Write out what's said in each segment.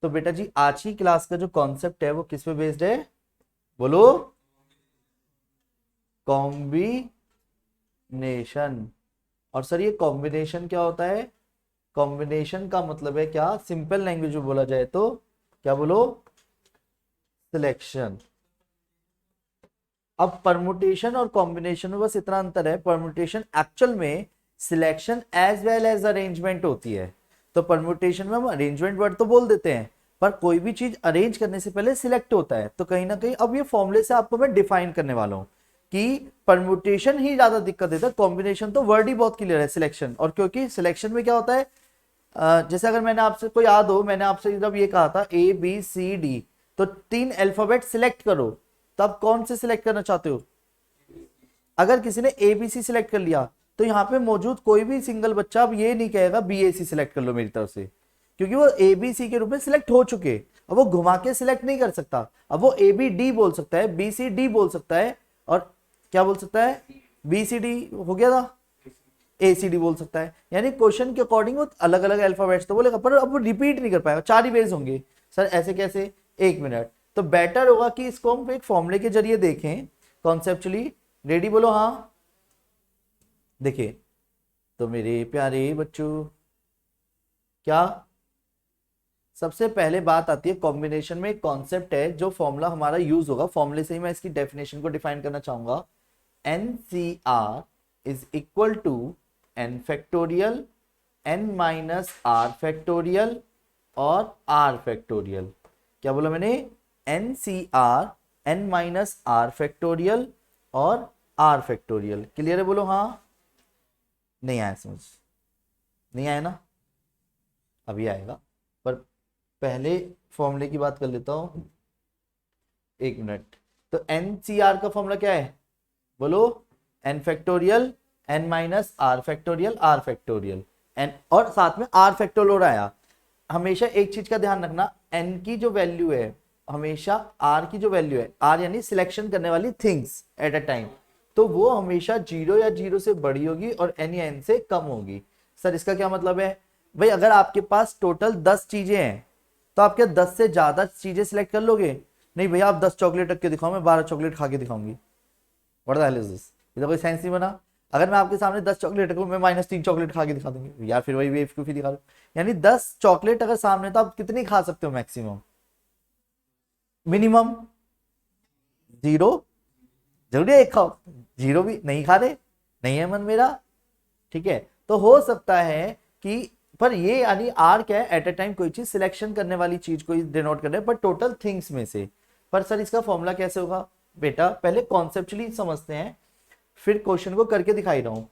तो बेटा जी आज की क्लास का जो कॉन्सेप्ट है वो किस पे बेस्ड है, बोलो, कॉम्बिनेशन। और सर ये कॉम्बिनेशन क्या होता है? कॉम्बिनेशन का मतलब है क्या, सिंपल लैंग्वेज में बोला जाए तो क्या बोलो, सिलेक्शन। अब परमुटेशन और कॉम्बिनेशन में बस इतना अंतर है, परमुटेशन एक्चुअल में selection as well as arrangement होती है। तो परमुटेशन में हम अरेंजमेंट वर्ड तो बोल देते हैं, पर कोई भी चीज अरेंज करने से पहले सिलेक्ट होता है। तो कहीं ना कहीं अब ये फॉर्मूले से आपको मैं डिफाइन करने वाला हूं कि परमुटेशन ही ज्यादा दिक्कत देता है, कॉम्बिनेशन तो वर्ड ही बहुत क्लियर है, सिलेक्शन। और क्योंकि सिलेक्शन में क्या होता है, जैसे अगर मैंने आपसे कोई याद हो, मैंने आपसे जब ये कहा था ए बी सी डी, तो 3 अल्फाबेट सिलेक्ट करो, तो आप कौन से सिलेक्ट करना चाहते हो? अगर किसी ने ए बी सी सिलेक्ट कर लिया तो यहाँ पे मौजूद कोई भी सिंगल बच्चा अब ये नहीं कहेगा बी ए सी सिलेक्ट कर लो मेरी तरफ से, क्योंकि वो ए बी सी के रूप में सिलेक्ट हो चुके। अब वो घुमा के सिलेक्ट नहीं कर सकता, अब वो ए बी डी बोल सकता है, बी सी डी बोल सकता है, और क्या बोल सकता है, बी सी डी हो गया था, ए सी डी बोल सकता है। यानी क्वेश्चन के अकॉर्डिंग वो अलग अलग अल्फाबेट्स तो बोलेगा, पर अब वो रिपीट नहीं कर पाएगा, 4 ही वेज होंगे। सर ऐसे कैसे? 1 मिनट। तो बेटर होगा कि इसको हम एक फॉर्मूले के जरिए देखें कॉन्सेप्चुअली। रेडी बोलो हाँ। देखिए तो मेरे प्यारे बच्चों, क्या सबसे पहले बात आती है कॉम्बिनेशन में, एक कॉन्सेप्ट है जो फॉर्मूला हमारा यूज होगा, फॉर्मूले से ही मैं इसकी डेफिनेशन को डिफाइन करना चाहूंगा। NCR is equal to n factorial, n minus r factorial और r फैक्टोरियल। क्या बोला मैंने? NCR n minus r factorial और r फैक्टोरियल। क्लियर है बोलो हाँ। नहीं आया समझ? नहीं आया ना, अभी आएगा, पर पहले फॉर्मूले की बात कर लेता हूं। 1 मिनट। तो NCR का फॉर्मूला क्या है बोलो? n factorial, n minus r factorial, r factorial, n और साथ में r फैक्टोरियल और आया। हमेशा एक चीज का ध्यान रखना, n की जो वैल्यू है, हमेशा r की जो वैल्यू है, r यानी सिलेक्शन करने वाली थिंग्स एट अ टाइम, तो वो हमेशा 0 या 0 से बड़ी होगी और n या n से कम होगी। सर इसका क्या मतलब है? भाई अगर आपके पास टोटल 10 चीजें हैं तो आप क्या 10 से ज्यादा चीजें सिलेक्ट कर लोगे? नहीं भैया आप 10 चॉकलेट रख के दिखाओ, मैं 12 चॉकलेट खा के दिखाऊंगी। What the hell is this? ये तो कोई सेंस नहीं बना। अगर मैं आपके सामने 10 चॉकलेट रखूं, मैं -3 चॉकलेट खा के दिखा दूंगी यार, फिर वही बेवकूफी दिखा दो। यानी 10 चॉकलेट अगर सामने, तो आप कितनी खा सकते हो मैक्सिमम? मिनिमम 0। जरूरी है एक खाओ? 0 भी नहीं खा रहे, नहीं है मन मेरा, ठीक है। तो हो सकता है कि, पर ये यानी आर क्या है, एट अ टाइम कोई चीज सिलेक्शन करने वाली चीज को डिनोट कर रहे हैं, पर टोटल थिंग्स में से। पर सर इसका फॉर्मूला कैसे होगा? बेटा पहले कॉन्सेप्चुअली समझते हैं, फिर क्वेश्चन को करके दिखाई रहा हूं।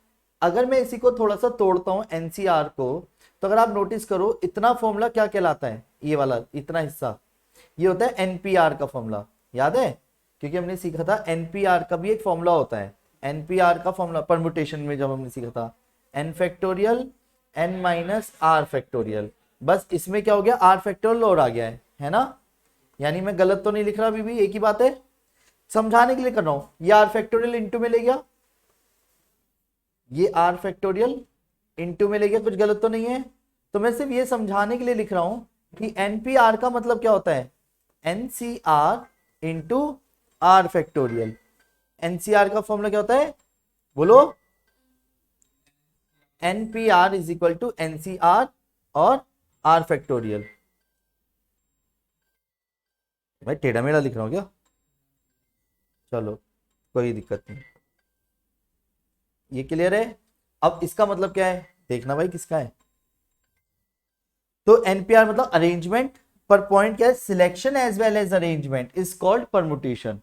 अगर मैं इसी को थोड़ा सा तोड़ता हूं एनसीआर को, तो अगर आप नोटिस करो इतना फॉर्मूला क्या कहलाता है, ये वाला इतना हिस्सा, ये होता है एनपीआर का फॉर्मूला। याद है? क्योंकि हमने सीखा था एनपीआर का भी एक फॉर्मूला होता है। एनपीआर का फॉर्मूला परमुटेशन में जब हमने सीखा था, n factorial n minus r factorial. बस इसमें क्या हो गया, r फैक्टोरियल और आ गया है ना? यानी मैं गलत तो नहीं लिख रहा अभी भी, एक ही बात है, समझाने के लिए कर रहा हूं। ये r फैक्टोरियल इंटू में ले गया, ये r फैक्टोरियल इंटू में ले गया, कुछ गलत तो नहीं है। तो मैं सिर्फ ये समझाने के लिए लिख रहा हूं कि एनपीआर का मतलब क्या होता है, NCR into r factorial. NCR का फॉर्मूला क्या होता है बोलो? NPR is equal to NCR और R फैक्टोरियल। भाई टेढ़ा मेढ़ा लिख रहा हूं क्या? चलो कोई दिक्कत नहीं, ये क्लियर है। अब इसका मतलब क्या है देखना भाई, किसका है। तो NPR मतलब अरेंजमेंट, पर पॉइंट क्या है, selection as well as arrangement is called permutation.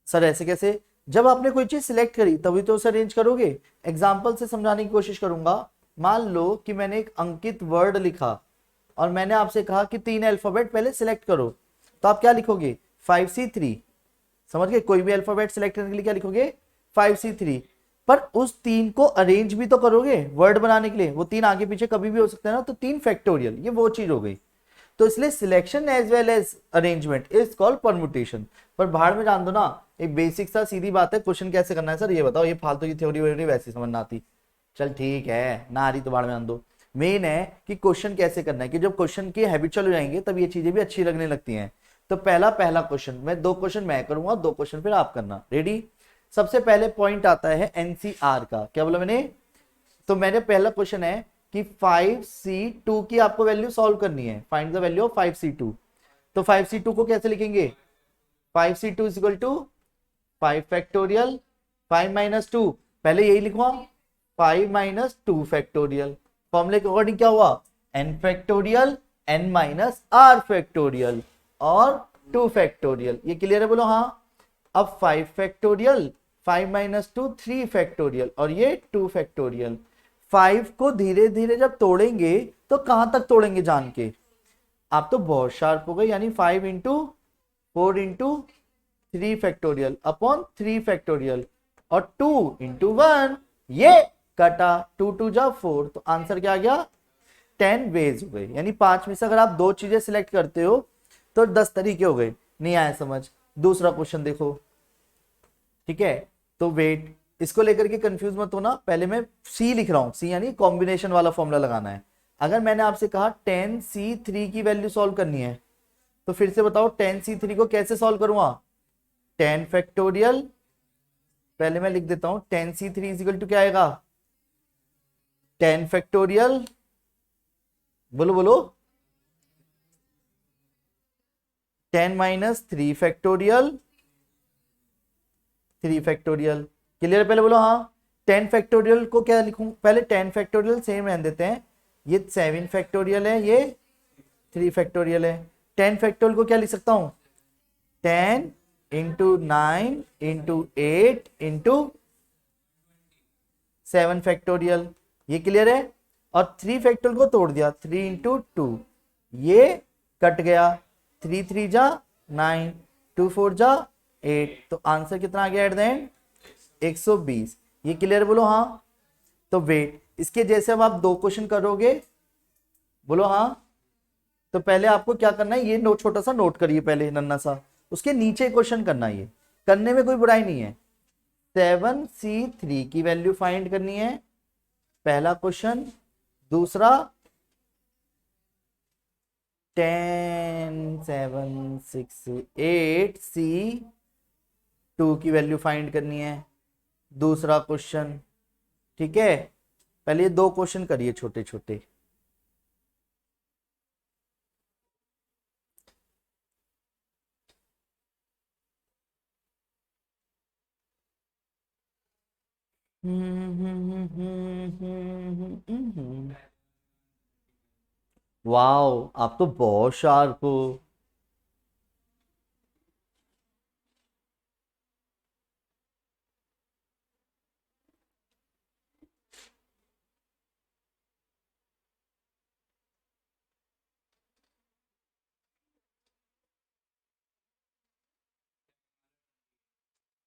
Sir ऐसे कैसे? जब आपने कोई चीज सिलेक्ट करी तभी तो उसे अरेंज करोगे। एग्जाम्पल से समझाने की कोशिश करूंगा। मान लो कि मैंने एक अंकित वर्ड लिखा और मैंने आपसे कहा कि 3 अल्फाबेट पहले सिलेक्ट करो, तो आप क्या लिखोगे? 5C3। समझ गए? कोई भी अल्फाबेट सिलेक्ट करने के लिए क्या लिखोगे? 5C3। पर उस 3 को अरेंज भी तो करोगे वर्ड बनाने के लिए, वो 3 आगे पीछे कभी भी हो सकते हैं ना, तो 3 फैक्टोरियल, ये वो चीज हो गई। तो इसलिए selection as well as arrangement is called permutation. पर बाहर में जान दो ना, एक बेसिक सा सीधी बात है, क्वेश्चन कैसे करना है सर ये बताओ, ये फालतू की थ्योरी वोरी वैसी समझ ना आती। चल ठीक है, ना आ रही तो बाहर में जान दो। मेन है कि क्वेश्चन कैसे करना है, कि जब क्वेश्चन की हैबिचुअल हो जाएंगे तब ये चीजें भी अच्छी लगने लगती हैं। तो पहला क्वेश्चन मैं, 2 क्वेश्चन मैं करूंगा, 2 क्वेश्चन फिर आप करना। रेडी? सबसे पहले पॉइंट आता है एनसीआर का। क्या बोला मैंने? तो मेरे पहला क्वेश्चन है कि 5c2 की आपको वैल्यू सॉल्व करनी है। Find the value of 5c2। तो 5c2 को कैसे लिखेंगे? 5c2 is equal to 5 factorial 5 minus 2, पहले यही लिखवा 5 माइनस 2 फैक्टोरियल। फॉर्मूले के अकॉर्डिंग क्या हुआ? n factorial n minus r factorial और 2 फैक्टोरियल। ये क्लियर है? बोलो हाँ। अब 5 फैक्टोरियल 5 माइनस 2 3 फैक्टोरियल और ये 2 फैक्टोरियल। 5 को धीरे धीरे जब तोड़ेंगे तो कहां तक तोड़ेंगे जान के? आप तो बहुत शार्प हो गए। यानी 5 into 4 into 3 factorial upon 3 factorial और 2 इंटू 1, ये कटा 2 2 जा 4, तो आंसर क्या आ गया? 10 वेज हो गए। यानी 5 में से अगर आप 2 चीजें सिलेक्ट करते हो तो 10 तरीके हो गए। नहीं आया समझ? दूसरा क्वेश्चन देखो, ठीक है? तो वेट, इसको लेकर के कंफ्यूज मत होना। पहले मैं सी लिख रहा हूं, सी यानी कॉम्बिनेशन वाला फॉर्मूला लगाना है। अगर मैंने आपसे कहा 10c3 की वैल्यू सॉल्व करनी है, तो फिर से बताओ 10c3 को कैसे सॉल्व करूंगा? 10 फैक्टोरियल, पहले मैं लिख देता हूं 10c3 इजिकल टू क्या आएगा? 10 फैक्टोरियल, बोलो बोलो, 10 माइनस 3 फैक्टोरियल 3 फैक्टोरियल। क्लियर? पहले बोलो हाँ। 10 फैक्टोरियल को क्या लिखूं? पहले 10 फैक्टोरियल सेम रहने देते हैं। ये 7 फैक्टोरियल है, ये 3 फैक्टोरियल है। 10 फैक्टोरियल को क्या लिख सकता हूं? 10 इंटू 9 इंटू 8 इंटू 7 फैक्टोरियल। ये क्लियर है? और 3 फैक्टोरियल को तोड़ दिया, 3 इंटू 2, ये कट गया, 3 3 जा 9, 2 4 जा 8, तो आंसर कितना आ गया एट द एंड? 120। ये क्लियर? बोलो हाँ। तो वेट, इसके जैसे अब आप 2 क्वेश्चन करोगे, बोलो हाँ। तो पहले आपको क्या करना है, ये नोट छोटा सा नोट करिए पहले, नन्ना सा, उसके नीचे क्वेश्चन करना है। ये करने में कोई बुराई नहीं है। 7c3 की वैल्यू फाइंड करनी है, पहला क्वेश्चन। दूसरा 10 7 6 8 c2 की वैल्यू फाइंड करनी है, दूसरा क्वेश्चन। ठीक है? पहले ये 2 क्वेश्चन करिए छोटे छोटे। वाओ, आप तो बहुत शार्प हो।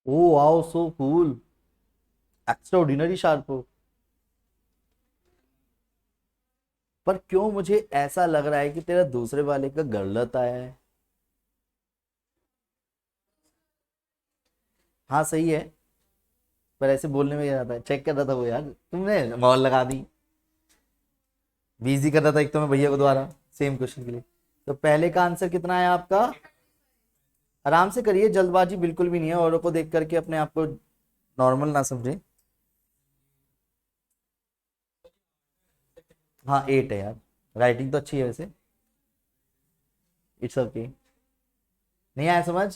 Oh wow, so cool, extra ordinary sharp हो। पर क्यों मुझे ऐसा लग रहा है कि तेरा दूसरे वाले का गलत आया है? हाँ सही है, पर ऐसे बोलने में क्या आता है? चेक कर रहा था वो यार, तुमने मॉल लगा दी। बिजी कर रहा था एक तो मैं भैया को दोबारा सेम क्वेश्चन के लिए। तो पहले का आंसर कितना है आपका? आराम से करिए, जल्दबाजी बिल्कुल भी नहीं है। औरों को देख करके अपने आप को नॉर्मल ना समझे। हाँ 8 है यार, राइटिंग तो अच्छी है वैसे। It's okay. नहीं आया समझ?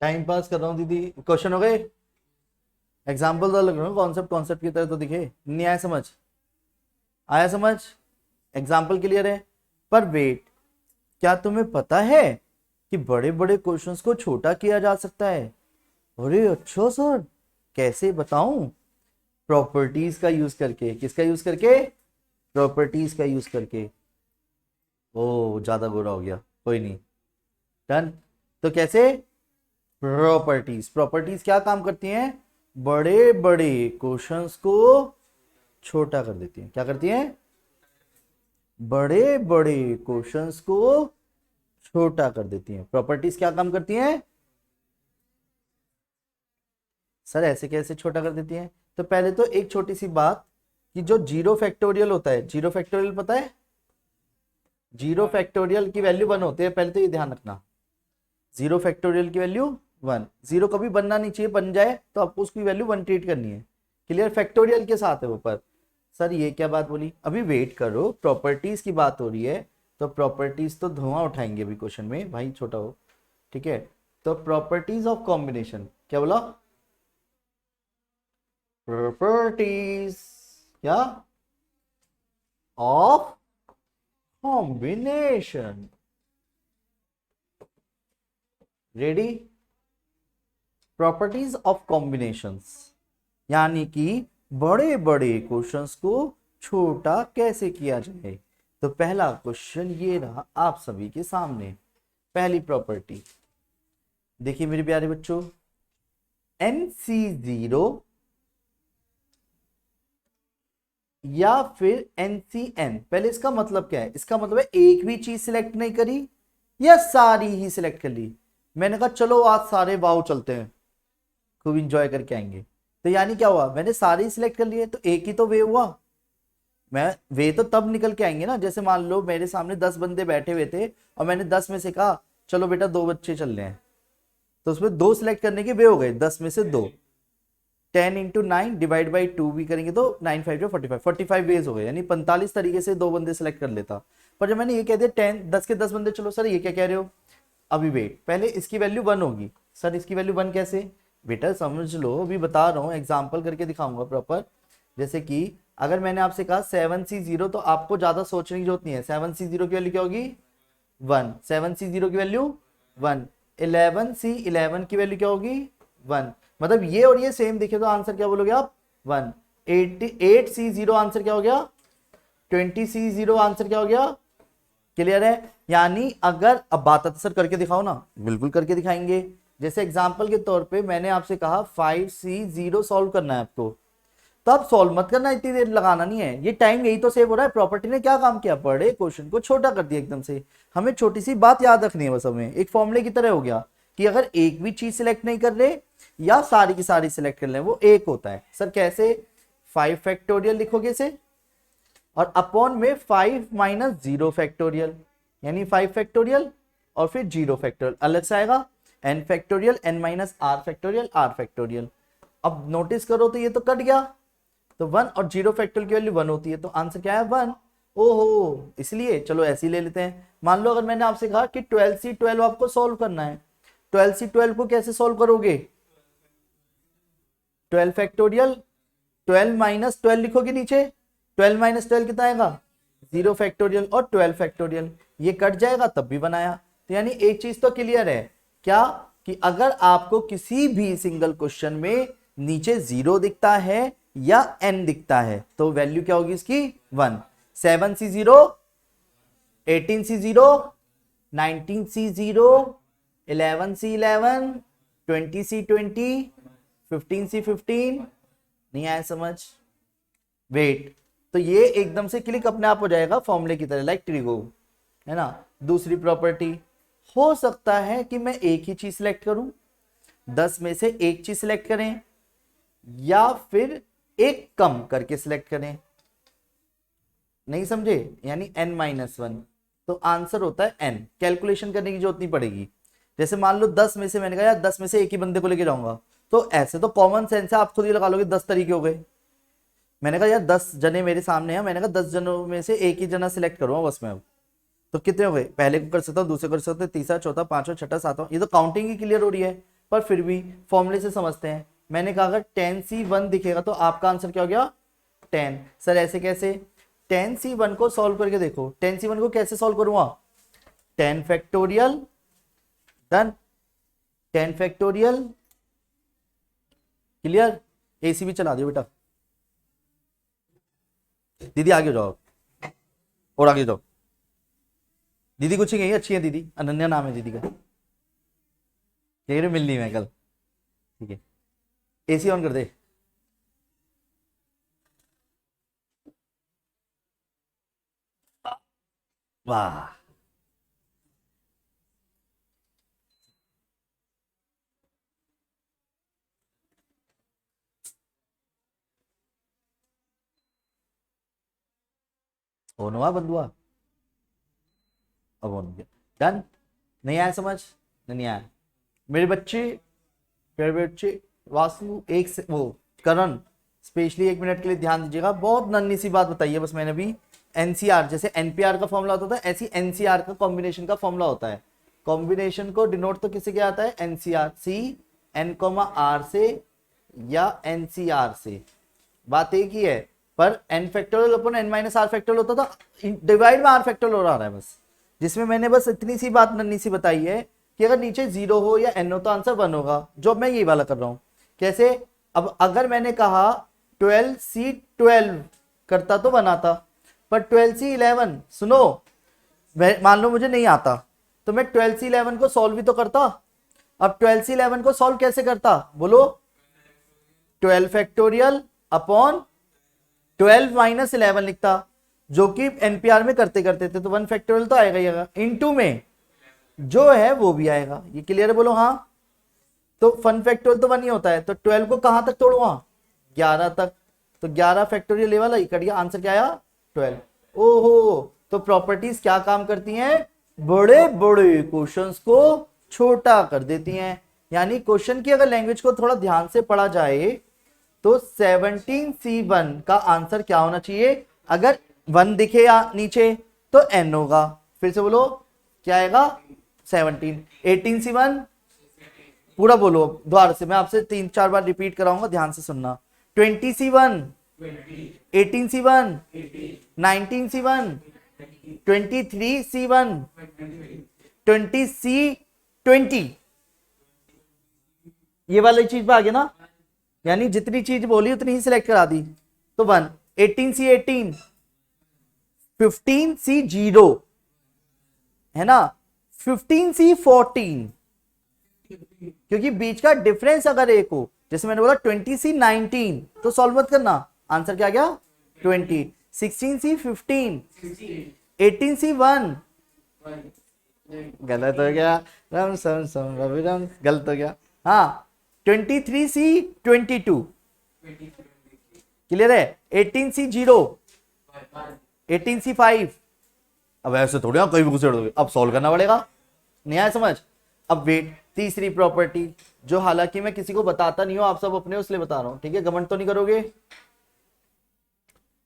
टाइम पास कर रहा हूँ दीदी। क्वेश्चन हो गए? एग्जाम्पल तो लग रहा है, कॉन्सेप्ट कॉन्सेप्ट की तरह तो दिखे। नहीं आया समझ? आया समझ? एग्जाम्पल क्लियर है? पर वेट, क्या तुम्हें पता है कि बड़े बड़े क्वेश्चंस को छोटा किया जा सकता है? अरे अच्छा सर, कैसे बताऊं? प्रॉपर्टीज का यूज करके। किसका यूज करके? प्रॉपर्टीज का यूज करके। ओ ज्यादा गोरा हो गया, कोई नहीं, डन। तो कैसे? प्रॉपर्टीज। प्रॉपर्टीज क्या काम करती हैं? बड़े बड़े क्वेश्चंस को छोटा कर देती हैं। क्या करती हैं? बड़े बड़े क्वेश्चंस को छोटा कर देती हैं। प्रॉपर्टीज क्या काम करती हैं? सर ऐसे कैसे छोटा कर देती हैं? तो पहले तो एक छोटी सी बात कि जो जीरो फैक्टोरियल होता है, जीरो फैक्टोरियल पता है? जीरो फैक्टोरियल की वैल्यू 1 होती है, पहले तो ये ध्यान रखना। जीरो फैक्टोरियल की वैल्यू 1, जीरो कभी बनना नहीं चाहिए, बन जाए तो आपको उसकी वैल्यू 1 ट्रीट करनी है। क्लियर? फैक्टोरियल के साथ है वो। पर सर ये क्या बात बोली? अभी वेट करो, प्रॉपर्टीज की बात हो रही है, तो प्रॉपर्टीज तो धुआं उठाएंगे अभी क्वेश्चन में भाई, छोटा हो, ठीक है। तो प्रॉपर्टीज ऑफ कॉम्बिनेशन, क्या बोला? प्रॉपर्टीज क्या? Of combination. Ready? Properties of combinations, यानी कि बड़े बड़े क्वेश्चंस को छोटा कैसे किया जाए। तो पहला क्वेश्चन ये रहा आप सभी के सामने। पहली प्रॉपर्टी देखिए मेरे प्यारे बच्चों, NC0 या फिर NCN। पहले इसका मतलब क्या है? इसका मतलब है एक भी चीज सिलेक्ट नहीं करी या सारी ही सिलेक्ट कर ली। मैंने कहा चलो आज सारे वाव चलते हैं, खूब इंजॉय करके आएंगे। तो यानी क्या हुआ? मैंने सारे ही सिलेक्ट कर लिए, तो एक ही तो वे हुआ। मैं वे तो तब निकल के आएंगे ना, जैसे मान लो मेरे सामने 10 बंदे बैठे हुए थे और मैंने 10 में से कहा चलो बेटा 2 बच्चे चल रहे हैं, तो उसमें 2 सिलेक्ट करने के वे हो गए, 10 में से 2। 10 इंटू 9 डिवाइड बाई 2 भी करेंगे तो 9 5 45, 45 वेज हो गए, यानी 45 तरीके से 2 बंदे सिलेक्ट कर लेता। पर जब मैंने ये कह दिया 10 के 10 बंदे चलो, सर ये क्या कह रहे हो? अभी वेट, पहले इसकी वैल्यू 1 होगी। सर इसकी वैल्यू 1 कैसे? बेटा समझ लो, अभी बता रहा हूँ, एग्जाम्पल करके दिखाऊंगा प्रॉपर। जैसे कि अगर मैंने आपसे कहा 7C0, तो आपको ज्यादा सोचने की जरूरत नहीं है। 7C0 की वैल्यू क्या होगी? 1। 7C0 की वैल्यू 1। 11C11 की वैल्यू क्या होगी? 1। मतलब ये और ये सेम दिखे तो आंसर क्या बोलोगे आप? 1। 8C0 आंसर क्या हो गया? 20C0 आंसर क्या हो गया? क्लियर है? यानी अगर अब बात सर करके दिखाओ ना, बिल्कुल करके दिखाएंगे। जैसे एग्जांपल के तौर पे मैंने आपसे कहा 5C0 सॉल्व करना है आपको, तो आप सॉल्व मत करना, इतनी देर लगाना नहीं है, ये टाइम यही तो सेव हो रहा है। प्रॉपर्टी ने क्या काम किया? बड़े क्वेश्चन को छोटा कर दिया एकदम से। हमें छोटी सी बात याद रखनी है बस, हमें एक फॉर्मूले की तरह हो गया कि अगर एक भी चीज सिलेक्ट नहीं कर रहे या सारी की सारी सिलेक्ट कर ले, वो एक होता है। सर कैसे? 5 फैक्टोरियल लिखोगे इसे, और अपॉन में 5 माइनस 0 फैक्टोरियल, यानी 5 फैक्टोरियल और फिर 0 फैक्टोरियल अलग से आएगा, n factorial n minus r factorial r factorial. अब नोटिस करो तो ये तो कट गया, तो 1 और 0 फैक्टोरियल की वैल्यू 1 होती है, तो आंसर क्या है? 1। ओहो, इसलिए चलो ऐसे ही ले लेते हैं। मान लो अगर मैंने आपसे कहा कि 12C12 आपको सॉल्व करना है, 12C12 को कैसे सॉल्व करोगे? 12 फैक्टोरियल, 12 माइनस 12 लिखोगे नीचे, 12 माइनस 12 कितना आएगा? 0 फैक्टोरियल और 12 फैक्टोरियल, ये कट जाएगा तब भी बनाया। तो यानी एक चीज तो क्लियर है, क्या? कि अगर आपको किसी भी सिंगल क्वेश्चन में नीचे 0 दिखता है या n दिखता है, तो वैल्यू क्या होगी इसकी? 1। 7C0, 18C0, 19C0, 11C11, 20C20, 15C15। नहीं आया समझ? वेट, तो ये एकदम से क्लिक अपने आप हो जाएगा फॉर्मूले की तरह, लाइक ट्रिगो, है ना। दूसरी प्रॉपर्टी, हो सकता है कि मैं एक ही चीज सिलेक्ट करूं, 10 में से एक चीज सिलेक्ट करें, या फिर एक कम करके सिलेक्ट करें। नहीं समझे? यानी n-1, तो आंसर होता है n। कैलकुलेशन करने की जरूरत नहीं पड़ेगी। जैसे मान लो 10 में से मैंने कहा यार 10 में से एक ही बंदे को लेके जाऊंगा, तो ऐसे तो कॉमन सेंस है, आप खुद ही लगा लोगे, 10 तरीके हो गए। मैंने कहा यार 10 जने मेरे सामने हैं, मैंने कहा 10 जनों में से एक ही जना सिलेक्ट करूंगा बस मैं। अब तो कितने हो गए? पहले को कर सकता हूँ, दूसरे कर सकते, तीसरा, चौथा, पांचवा, छठा, सातवां। ये तो काउंटिंग ही क्लियर हो रही है, पर फिर भी फॉर्मूले से समझते हैं। मैंने कहा अगर 10C1 दिखेगा तो आपका आंसर क्या हो गया? 10। सर ऐसे कैसे? 10C1 को सॉल्व करके देखो। 10C1 को कैसे सॉल्व करूंगा? 10 factorial, done. 10 factorial, clear? AC भी चला दियो बेटा, दीदी आगे जाओ। और आगे जाओ। दीदी कुछ ही गई, अच्छी है दीदी, अनन्या नाम है दीदी का। कह रहे मिलनी है कल, ठीक है। एसी ऑन कर दे। वाह, ऑन हुआ बंदुआ, अब ऑन हो गया। डन। नहीं आया समझ? नहीं आया मेरे बच्चे, प्यारे बच्चे। वासु एक से वो करण, स्पेशली 1 मिनट के लिए ध्यान दीजिएगा। बहुत नन्ही सी बात बताई है बस मैंने भी। एनसीआर जैसे एनपीआर का फॉर्मूला होता था, ऐसी एनसीआर का कॉम्बिनेशन का फॉर्मूला होता है। कॉम्बिनेशन को डिनोट तो किससे क्या आता है? NCR, C N comma R से या एनसीआर से। बात एक ही है, पर एन फैक्टोरियल अपन एन माइनस आर फैक्टोरियल होता था, डिवाइड में आर फैक्टोरियल हो रहा है बस। जिसमें मैंने बस इतनी सी बात नन्ही सी बताई है कि अगर नीचे 0 हो या n हो तो आंसर 1 होगा, जो अब मैं यही वाला कर रहा हूं। कैसे? अब अगर मैंने कहा 12C12 करता तो 1 आता, पर 12C11 सुनो, मान लो मुझे नहीं आता तो मैं 12C11 को सॉल्व भी तो करता। अब 12C11 को सॉल्व कैसे करता बोलो? 12 फैक्टोरियल अपॉन 12 माइनस 11 लिखता, जो कि एनपीआर में करते करते थे, तो 1 फैक्टोरियल तो आएगा ही आएगा, इनटू में जो है वो भी आएगा। ये क्लियर है? बोलो हाँ। तो 1 फैक्टोरियल तो 1 ही होता है, तो 12 को कहां तक तोड़ूंगा? 11 तक। तो 11 फैक्टोरियल ये वाला ही कट गया, आंसर क्या आया? 12। ओहो, तो प्रॉपर्टीज क्या काम करती हैं? बड़े बड़े क्वेश्चंस को छोटा कर देती हैं। यानी क्वेश्चन की अगर लैंग्वेज को थोड़ा ध्यान से पढ़ा जाए तो 17C1 का आंसर क्या होना चाहिए? अगर 1 दिखे या नीचे तो n होगा। फिर से बोलो क्या आएगा? 17। 18C1 पूरा बोलो दोबारा से, मैं आपसे 3-4 बार रिपीट कराऊंगा, ध्यान से सुनना। 20C1, 18C1, 19C1, 23C1, 20C20। ये वाली चीज पे आ गया ना, यानी जितनी चीज बोली उतनी ही सिलेक्ट करा दी। तो 1, 18C18, 15C0 है ना, 15C14, क्योंकि बीच का डिफरेंस अगर एक हो, जैसे मैंने बोला 20C19 तो सॉल्व मत करना, आंसर क्या गया? 20। 16C15, 18C1 गलत हो गया, राम सम सम रवि राम गलत हो गया। हाँ, 23C22 क्लियर है? 18C0, 18C5। अब ऐसे थोड़ी ना कोई भी घुसेड़ दोगे, अब सॉल्व करना पड़ेगा। नहीं आया समझ? अब वेट, तीसरी प्रॉपर्टी, जो हालांकि मैं किसी को बताता नहीं हूं, आप सब अपने उसलिए बता रहा हूं, ठीक है? घमंड तो नहीं करोगे?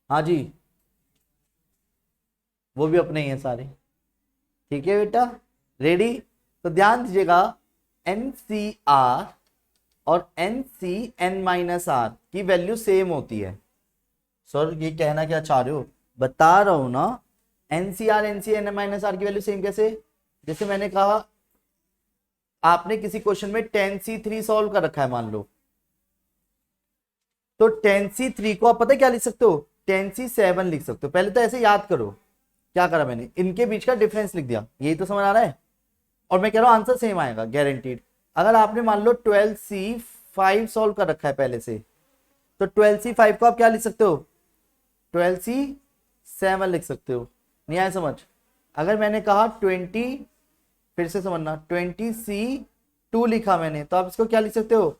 हाँ जी, वो भी अपने ही हैं सारे, ठीक है बेटा? रेडी? तो ध्यान दीजिएगा, NCR और NCN-R की वैल्यू सेम होती है। सर ये कहना क्या चाह रहे हो? बता रहा हूं ना, NCR NCN-R की वैल्यू सेम कैसे? जैसे मैंने कहा आपने किसी क्वेश्चन में 10C3 सॉल्व कर रखा है मान लो, तो 10C3 को आप पता है क्या लिख सकते हो? 10C7 लिख सकते हो। पहले तो ऐसे याद करो क्या करा मैंने, इनके बीच का डिफरेंस लिख दिया, यही तो समझ आ रहा है? और मैं कह रहा हूं आंसर सेम आएगा गारंटीड। अगर आपने मान लो 12C5 सॉल्व कर रखा है पहले से, तो 12C5 को आप क्या लिख सकते हो? 12C7 लिख सकते हो। नहीं आया समझ? अगर मैंने कहा 20, फिर से समझना, 20C2 लिखा मैंने, तो आप इसको क्या लिख सकते हो?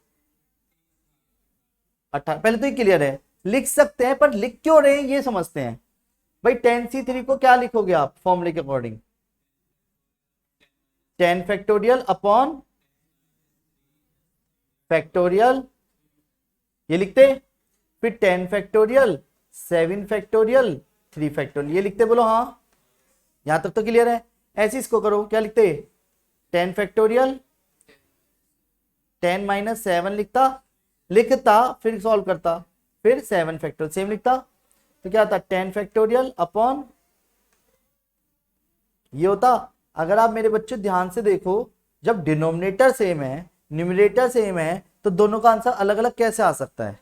18। पहले तो ये क्लियर है, लिख सकते हैं, पर लिख क्यों रहे हैं ये समझते हैं भाई। 10C3 को क्या लिखोगे आप फॉर्मूले के अकॉर्डिंग? 10 फैक्टोरियल अपॉन फैक्टोरियल, ये लिखते। फिर 10 फैक्टोरियल, 7 फैक्टोरियल, 3 फैक्टोरियल, ये लिखते। बोलो हाँ, यहां तक तो क्लियर है? ऐसे इसको करो, क्या लिखते? 10 फैक्टोरियल, 10 माइनस 7 लिखता, फिर सॉल्व करता, फिर 7 फैक्टोरियल सेम लिखता, तो क्या आता? 10 फैक्टोरियल अपॉन ये होता। अगर आप मेरे बच्चे ध्यान से देखो, जब डिनोमिनेटर सेम है, न्यूमरेटर सेम है, तो दोनों का आंसर अलग अलग कैसे आ सकता है?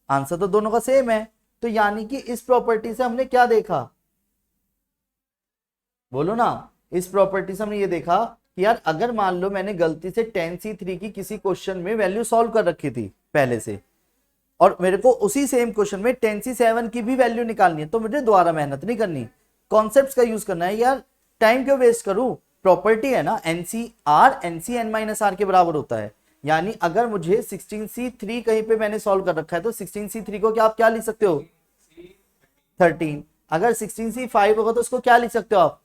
आंसर तो दोनों का सेम है। तो यानी कि इस प्रॉपर्टी से हमने क्या देखा? बोलो ना। इस प्रॉपर्टी से हमने ये देखा कि यार अगर मान लो मैंने गलती से tan c3 की किसी क्वेश्चन में वैल्यू सॉल्व कर रखी थी पहले से, और मेरे को उसी सेम क्वेश्चन में tan c7 की भी वैल्यू निकालनी है, तो मुझे दोबारा मेहनत नहीं करनी, कॉन्सेप्ट्स का यूज करना है। यार टाइम क्यों वेस्ट करूं, प्रॉपर्टी है ना, NCR NCn-r के बराबर होता है। यानी अगर मुझे 16c3 कहीं पे मैंने सॉल्व कर रखा है तो 16c3 को क्या आप क्या लिख सकते हो, 13। अगर 16c5 होगा तो उसको क्या लिख सकते हो, आप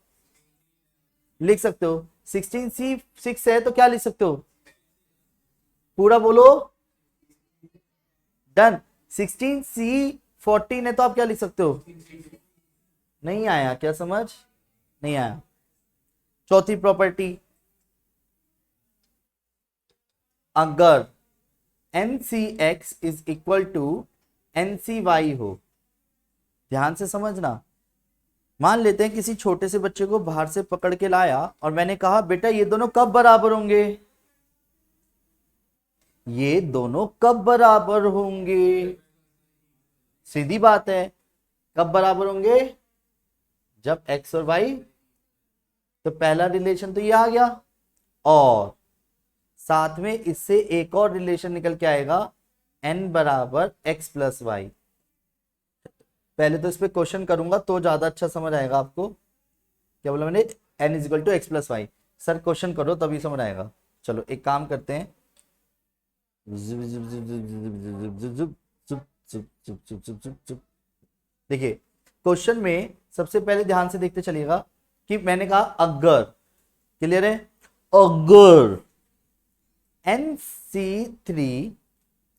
लिख सकते हो 16c6 है तो क्या लिख सकते हो, पूरा बोलो, डन। 16c14 है तो आप क्या लिख सकते हो, नहीं आया क्या समझ, नहीं आया। चौथी प्रॉपर्टी, अगर NCX is equal to NCY हो, ध्यान से समझना। मान लेते हैं किसी छोटे से बच्चे को बाहर से पकड़ के लाया और मैंने कहा बेटा ये दोनों कब बराबर होंगे, ये दोनों कब बराबर होंगे, सीधी बात है, कब बराबर होंगे, जब x और y, तो पहला रिलेशन तो ये आ गया, और साथ में इससे एक और रिलेशन निकल के आएगा n बराबर x प्लस वाई। पहले तो इस पे क्वेश्चन करूंगा तो ज्यादा अच्छा समझ आएगा आपको। क्या बोला मैंने, n is equal to X plus Y. सर क्वेश्चन करो तभी समझ आएगा। चलो एक काम करते हैं, देखिए क्वेश्चन में सबसे पहले ध्यान से देखते चलिएगा कि मैंने कहा अगर, क्लियर है, अगर NC3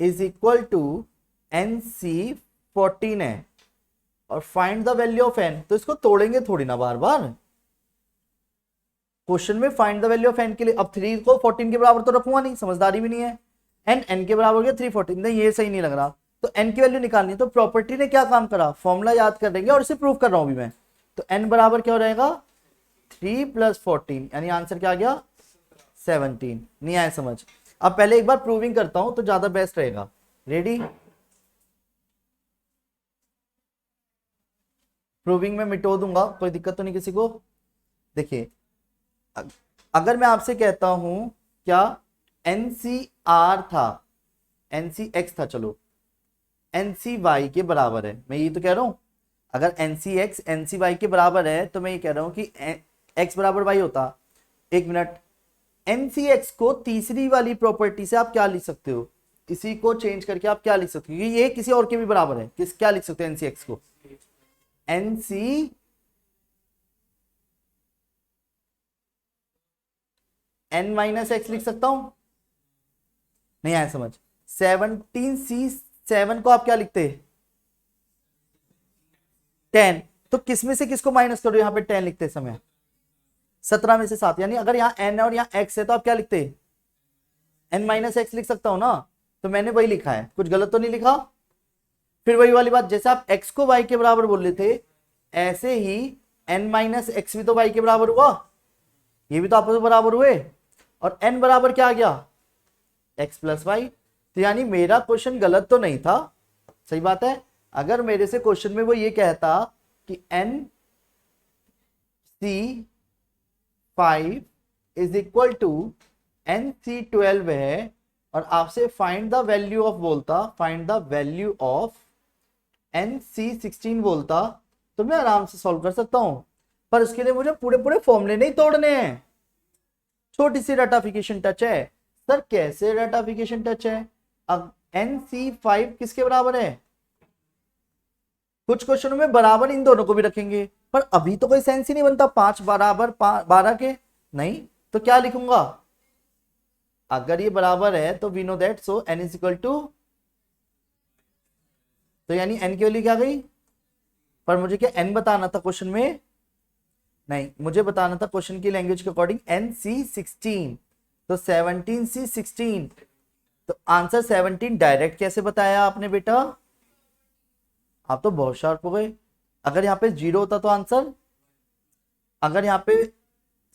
is equal to NC14 है और find the value of n, तो इसको तोड़ेंगे थोड़ी ना बार बार, क्वेश्चन में find the value of n के लिए अब 3 को 14 के बराबर तो रखूंगा नहीं, समझदारी भी नहीं है, n के बराबर हो गया 3 14, नहीं ये सही नहीं लग रहा, तो n की वैल्यू निकालनी है। तो प्रॉपर्टी ने क्या काम करा, फॉर्मूला याद कर लेंगे और इसे प्रूव कर रहा हूं अभी मैं। तो n बराबर क्या हो रहेगा 3 प्लस 14, यानी आंसर क्या आ गया 17। नहीं आया समझ, अब पहले एक बार प्रूविंग करता हूं तो ज्यादा बेस्ट रहेगा। रेडी, प्रूविंग में मिटो दूंगा, कोई दिक्कत तो नहीं किसी को। देखिए अगर मैं आपसे कहता हूं क्या NCR था, NCX था, चलो NCY के बराबर है, मैं ये तो कह रहा हूं अगर NCX NCY के बराबर है तो मैं ये कह रहा हूं कि x बराबर y होता। एक मिनट, NCX को तीसरी वाली प्रॉपर्टी से आप क्या लिख सकते हो, इसी को चेंज करके आप क्या लिख सकते हो, ये किसी और के भी बराबर है, किस क्या लिख सकते हो NCX को, NC n माइनस एक्स लिख सकता हूं, नहीं आया समझ। 17C7 को आप क्या लिखते, 10, तो किस में से किसको माइनस करो, यहां पे 10 लिखते समय 17 में से 7, यानी अगर यहाँ n है और यहाँ x है तो आप क्या लिखते, n माइनस एक्स लिख सकता हूं ना, तो मैंने वही लिखा है, कुछ गलत तो नहीं लिखा। फिर वही वाली बात, जैसे आप x को y के बराबर बोल रहे थे, ऐसे ही n माइनस एक्स भी तो y के बराबर हुआ, ये भी तो आपस में बराबर हुए, और n बराबर क्या आ गया x प्लस वाई। तो यानी मेरा क्वेश्चन गलत तो नहीं था, सही बात है। अगर मेरे से क्वेश्चन में वो ये कहता कि NC5 is equal to NC12 है और आपसे फाइंड द वैल्यू ऑफ बोलता, find the value of NC16 बोलता, तो मैं आराम से सॉल्व कर सकता हूं, पर उसके लिए मुझे पूरे पूरे फॉर्मूले नहीं तोड़ने हैं, छोटी सी रटाफिकेशन टच है। सर कैसे रटाफिकेशन टच है, अब NC5 किसके बराबर है, कुछ क्वेश्चनों में बराबर इन दोनों को भी रखेंगे, पर अभी तो कोई सेंस ही नहीं बनता 5 बराबर 12 के, नहीं तो क्या लिखूंगा, अगर ये बराबर है तो we know that, so n is equal to, तो यानी n की वैल्यू क्या गई, पर मुझे क्या n बताना था क्वेश्चन में, नहीं मुझे बताना था क्वेश्चन की लैंग्वेज के अकॉर्डिंग NC16, तो 17C16, तो आंसर 17 डायरेक्ट कैसे बताया आपने बेटा, आप तो बहुत शार्प हो गए। अगर यहाँ पे 0 होता तो आंसर, अगर यहाँ पे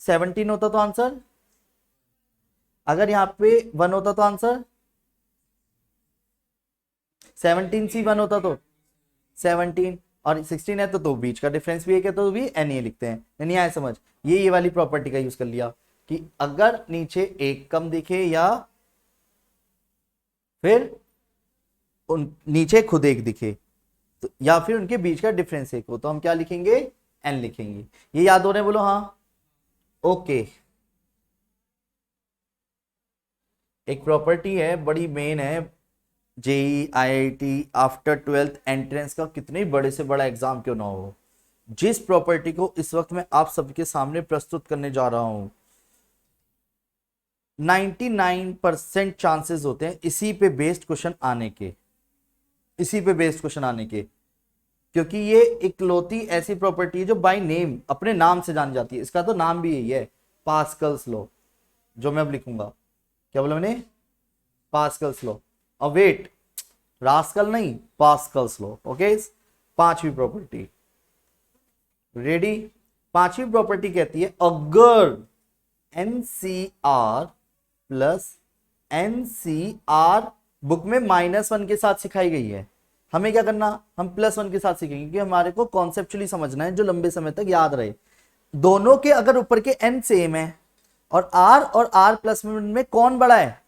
17 होता तो आंसर, अगर यहाँ पे 1 होता तो आंसर, 17C1 होता तो 17, और 16 है तो बीच का डिफरेंस भी एक है तो भी एन ए लिखते हैं। नहीं आया समझ? ये वाली प्रॉपर्टी का यूज कर लिया कि अगर नीचे एक कम दिखे या फिर नीचे खुद एक दिखे तो, या फिर उनके बीच का डिफरेंस एक हो, तो हम क्या लिखेंगे? एन लिखेंगे। ये याद हो रहे हैं? बोलो हाँ। ओके, एक प्रॉपर्टी है बड़ी मेन है, JEE IIT after 12th entrance का कितने बड़े से बड़ा एग्जाम क्यों ना हो, जिस प्रॉपर्टी को इस वक्त मैं आप सबके सामने प्रस्तुत करने जा रहा हूं, 99% चांसेस होते हैं इसी पे बेस्ड क्वेश्चन आने के, इसी पे बेस्ड क्वेश्चन आने के, क्योंकि ये इकलौती ऐसी प्रॉपर्टी है जो बाय नेम अपने नाम से जानी जाती है। इसका तो नाम भी यही है, पास्कल्स लॉ, जो मैं अब लिखूंगा। क्या बोला मैंने? Pascal's law. और वेट, रास्कल नहीं, पास्कल्स लॉ। ओके, पांचवी प्रॉपर्टी रेडी। पांचवी प्रॉपर्टी कहती है अगर एनसीआर प्लस एनसीआर बुक में -1 के साथ सिखाई गई है, हमें क्या करना? हम +1 के साथ सीखेंगे क्योंकि हमारे को कॉन्सेप्चुअली समझना है जो लंबे समय तक याद रहे। दोनों के अगर ऊपर के n सेम है और r प्लस में कौन बड़ा है?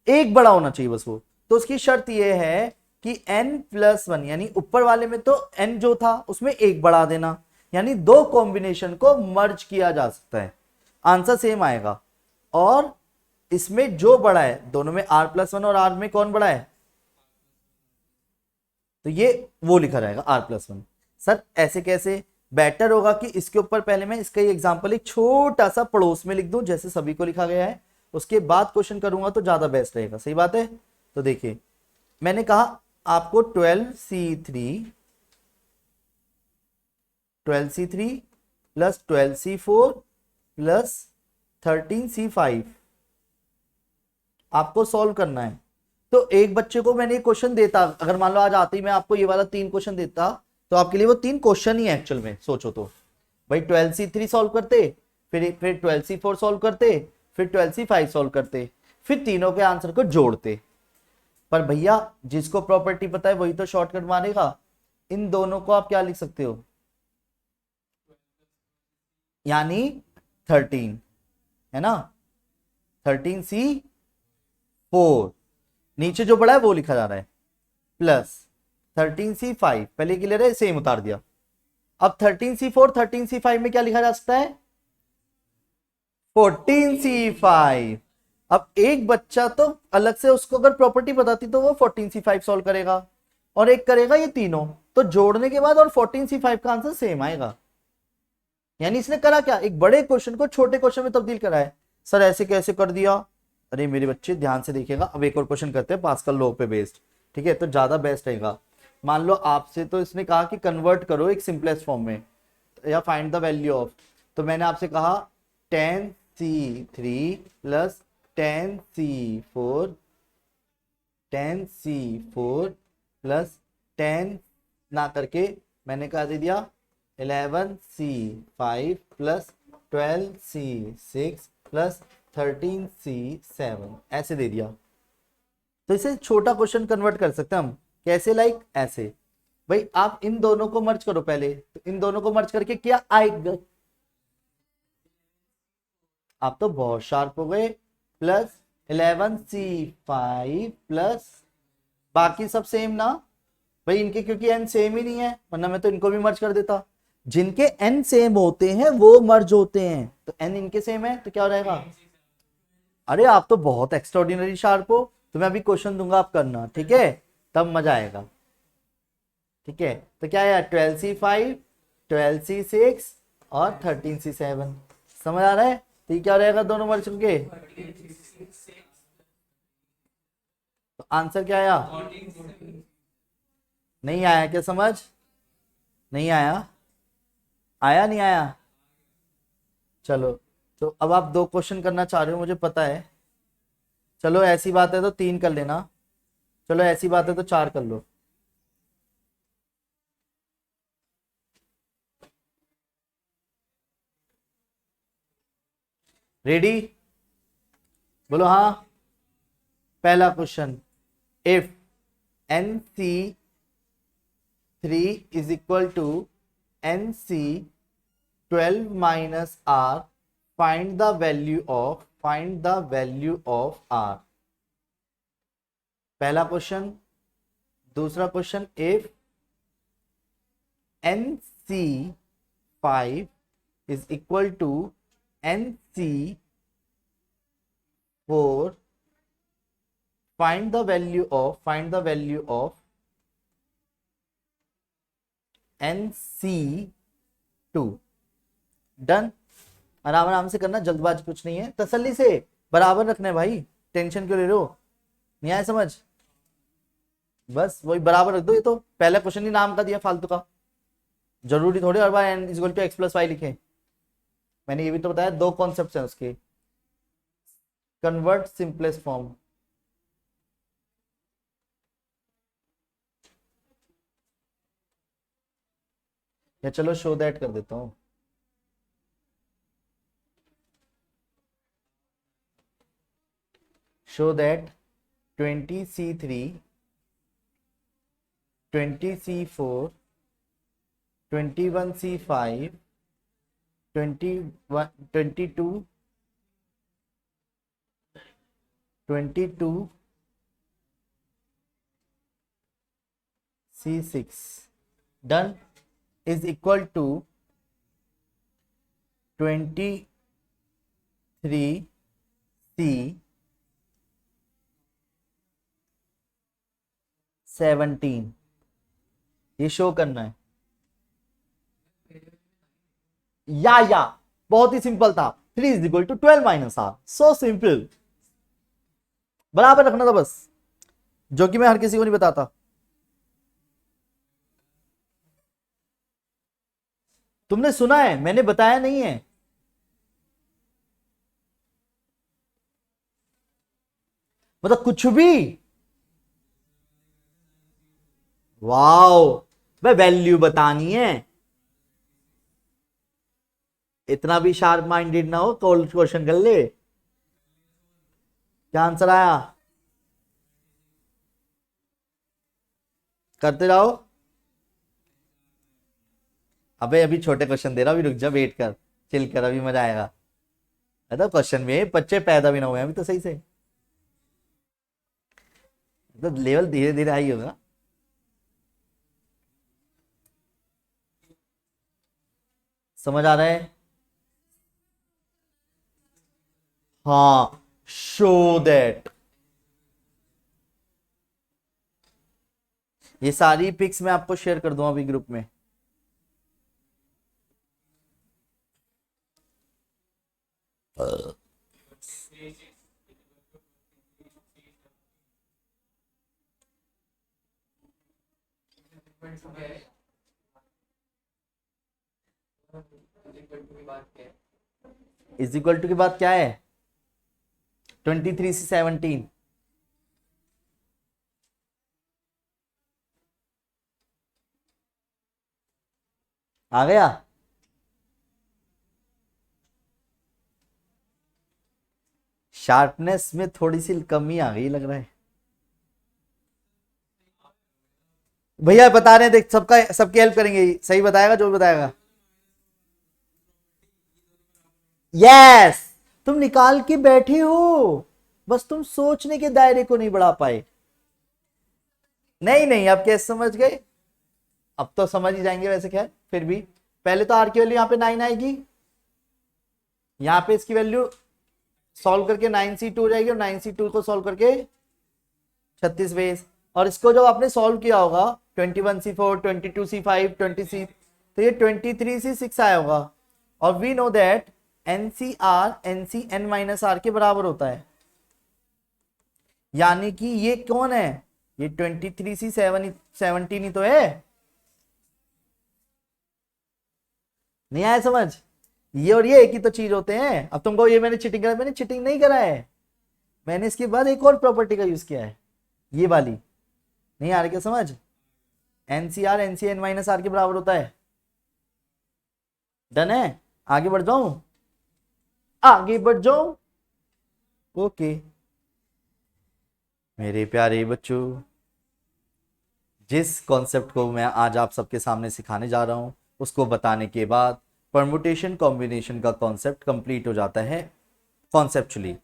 एक बड़ा होना चाहिए बस वो। तो उसकी शर्त यह है कि n+1 यानी ऊपर वाले में तो n जो था उसमें एक बढ़ा देना, यानी दो कॉम्बिनेशन को मर्ज किया जा सकता है, आंसर सेम आएगा। और इसमें जो बड़ा है दोनों में r+1 और r में कौन बड़ा है? तो ये वो लिखा रहेगा r+1। सर ऐसे कैसे? बेटर होगा कि इसके ऊपर पहले मैं इसका एग्जांपल एक छोटा सा पड़ोस में लिख दूं जैसे सभी को लिखा गया है, उसके बाद क्वेश्चन करूंगा तो ज्यादा बेस्ट रहेगा। सही बात है? तो देखिए मैंने कहा आपको 12C3 plus 12C4 plus 13C5 आपको सॉल्व करना है। तो एक बच्चे को मैंने क्वेश्चन देता, अगर मान लो आज आते ही मैं आपको ये वाला 3 क्वेश्चन देता तो आपके लिए वो 3 क्वेश्चन ही है एक्चुअल में। सोचो तो भाई 12C3 सॉल्व करते, फिर 12C4 सॉल्व करते, फिर 12C5 सॉल्व करते, फिर तीनों के आंसर को जोड़ते। पर भैया जिसको प्रॉपर्टी पता है वही तो शॉर्टकट मारेगा। इन दोनों को आप क्या लिख सकते हो? यानी 13 है ना, 13C4 नीचे जो बड़ा है वो लिखा जा रहा है, प्लस 13C5 पहले के लिए सेम उतार दिया। अब 13C4 13C5 में क्या लिखा जा सकता है? 14C5। अब एक बच्चा तो अलग से, उसको अगर प्रॉपर्टी बताती तो वो 14C5 सॉल्व करेगा और एक करेगा ये तीनों, तो जोड़ने के बाद और 14C5 का आंसर सेम आएगा। यानी इसने करा क्या? एक बड़े क्वेश्चन को छोटे क्वेश्चन में तब्दील करा है। सर ऐसे कैसे कर दिया? अरे मेरे बच्चे ध्यान से देखिएगा, अब एक और क्वेश्चन करते हैं पास्कल लॉ पे बेस्ड, ठीक है? तो ज्यादा बेस्ट रहेगा। मान लो आपसे तो इसने कहा कि कन्वर्ट करो एक सिंपलेस्ट फॉर्म में या फाइंड द वैल्यू ऑफ, तो मैंने आपसे कहा 10C3 प्लस 10C4 प्लस 10 ना करके मैंने कहा दे दिया 11C5 plus 12C6 plus 13C7 ऐसे दे दिया। तो इसे छोटा क्वेश्चन कन्वर्ट कर सकते हैं हम कैसे? लाइक ऐसे, भाई आप इन दोनों को मर्ज करो पहले, तो इन दोनों को मर्ज करके क्या आएगा? आप तो बहुत शार्प हो गए। प्लस 11C5 प्लस बाकी सब सेम ना भाई इनके, क्योंकि n सेम ही नहीं है वरना मैं तो इनको भी मर्ज कर देता। जिनके n सेम होते हैं वो मर्ज होते हैं, तो n इनके सेम है तो क्या हो रहेगा? अरे आप तो बहुत एक्स्ट्राऑर्डिनरी शार्प हो। तो मैं अभी क्वेश्चन दूंगा आप करना, ठीक है? तब मजा आएगा। ठीक है, तो क्या है? 12C5 12C6 और 13C7 समझ आ रहा है? तो ये क्या रहेगा दोनों मर्ज करके? तो आंसर क्या आया? नहीं आया क्या समझ? नहीं आया? आया नहीं आया? चलो, तो अब आप 2 क्वेश्चन करना चाह रहे हो मुझे पता है। चलो ऐसी बात है तो 3 कर लेना, चलो ऐसी बात है तो 4 कर लो। रेडी? बोलो हाँ। पहला question, if N C 3 is equal to NC 12 minus R, find the value of R। पहला क्वेश्चन। दूसरा question, if NC 5 is equal to NC 4, find the value of NC 2। Done. आराम आराम से करना, जल्दबाजी कुछ नहीं है, तसल्ली से बराबर रखना है भाई, टेंशन क्यों ले रहे हो? नहीं आया समझ? बस वही बराबर रख दो। ये तो पहला क्वेश्चन ही नाम का दिया फालतू का, जरूरी थोड़ी हर बार n is equal to x plus Y लिखे। मैंने ये भी तो बताया, दो कॉन्सेप्ट हैं उसके। कन्वर्ट सिंपलेस्ट फॉर्म, या चलो शो दैट कर देता हूं। Show that 20C3 20C4 21C5 22 C6 done is equal to 23C 17। ये शो करना है। या बहुत ही सिंपल था। 3 is equal to 12 minus R, so simple. बराबर रखना था बस, जो कि मैं हर किसी को नहीं बताता। तुमने सुना है, मैंने बताया नहीं है। मतलब कुछ भी। वाओ, भाई वैल्यू बतानी है। इतना भी शार्प माइंडेड ना हो, कोल्ड क्वेश्चन कर ले। क्या आंसर आया? करते रहो। अबे अभी छोटे क्वेश्चन दे रहा हूं, अभी रुक जा, वेट कर, चिल कर, अभी मजा आएगा। मतलब क्वेश्चन में बच्चे पैदा भी ना हुए अभी तो सही से, तो लेवल धीरे धीरे आई होगा। समझ आ रहा है? हाँ, शो दैट। ये सारी पिक्स मैं आपको शेयर कर दूंगा अभी ग्रुप में। इज इक्वल टू की बात क्या है? 23 से 17। आ गया? शार्पनेस में थोड़ी सी कमी आ गई लग रहा है भैया। बता रहे हैं, देख सबका सबकी हेल्प करेंगे, सही बताएगा जो भी बताएगा। यस, तुम निकाल के बैठे हो, बस तुम सोचने के दायरे को नहीं बढ़ा पाए। नहीं नहीं, अब कैसे समझ गए? अब तो समझ ही जाएंगे वैसे। खैर फिर भी पहले तो आर की वैल्यू यहाँ पे 9 आएगी, यहाँ पे इसकी वैल्यू सॉल्व करके 9C2 हो जाएगी, और 9C2 को सॉल्व करके 36 बेस। और इसको जब आपने सॉल्व किया होगा 21C4 22C5 20C, तो ये 23C6 आया होगा। और we know that NCR NCN minus R के बराबर होता है, यानी कि ये कौन है? ये 23C17 ही तो है। नहीं आया समझ? ये और ये एक ही तो चीज होते हैं। अब तुमको ये मैंने चीटिंग करा, मैंने चीटिंग नहीं करा है, मैंने इसके बाद एक और प्रॉपर्टी का यूज किया है, ये वाली। नहीं आ रही क्या समझ? NCR NCN माइनस R के बराबर होता है। डन है? आगे बढ़ जाऊं? आगे बढ़ जाऊं? ओके मेरे प्यारे बच्चों, जिस कॉन्सेप्ट को मैं आज आप सबके सामने सिखाने जा रहा हूं उसको बताने के बाद परमुटेशन कॉम्बिनेशन का कॉन्सेप्ट कंप्लीट हो जाता है कॉन्सेप्चुअली।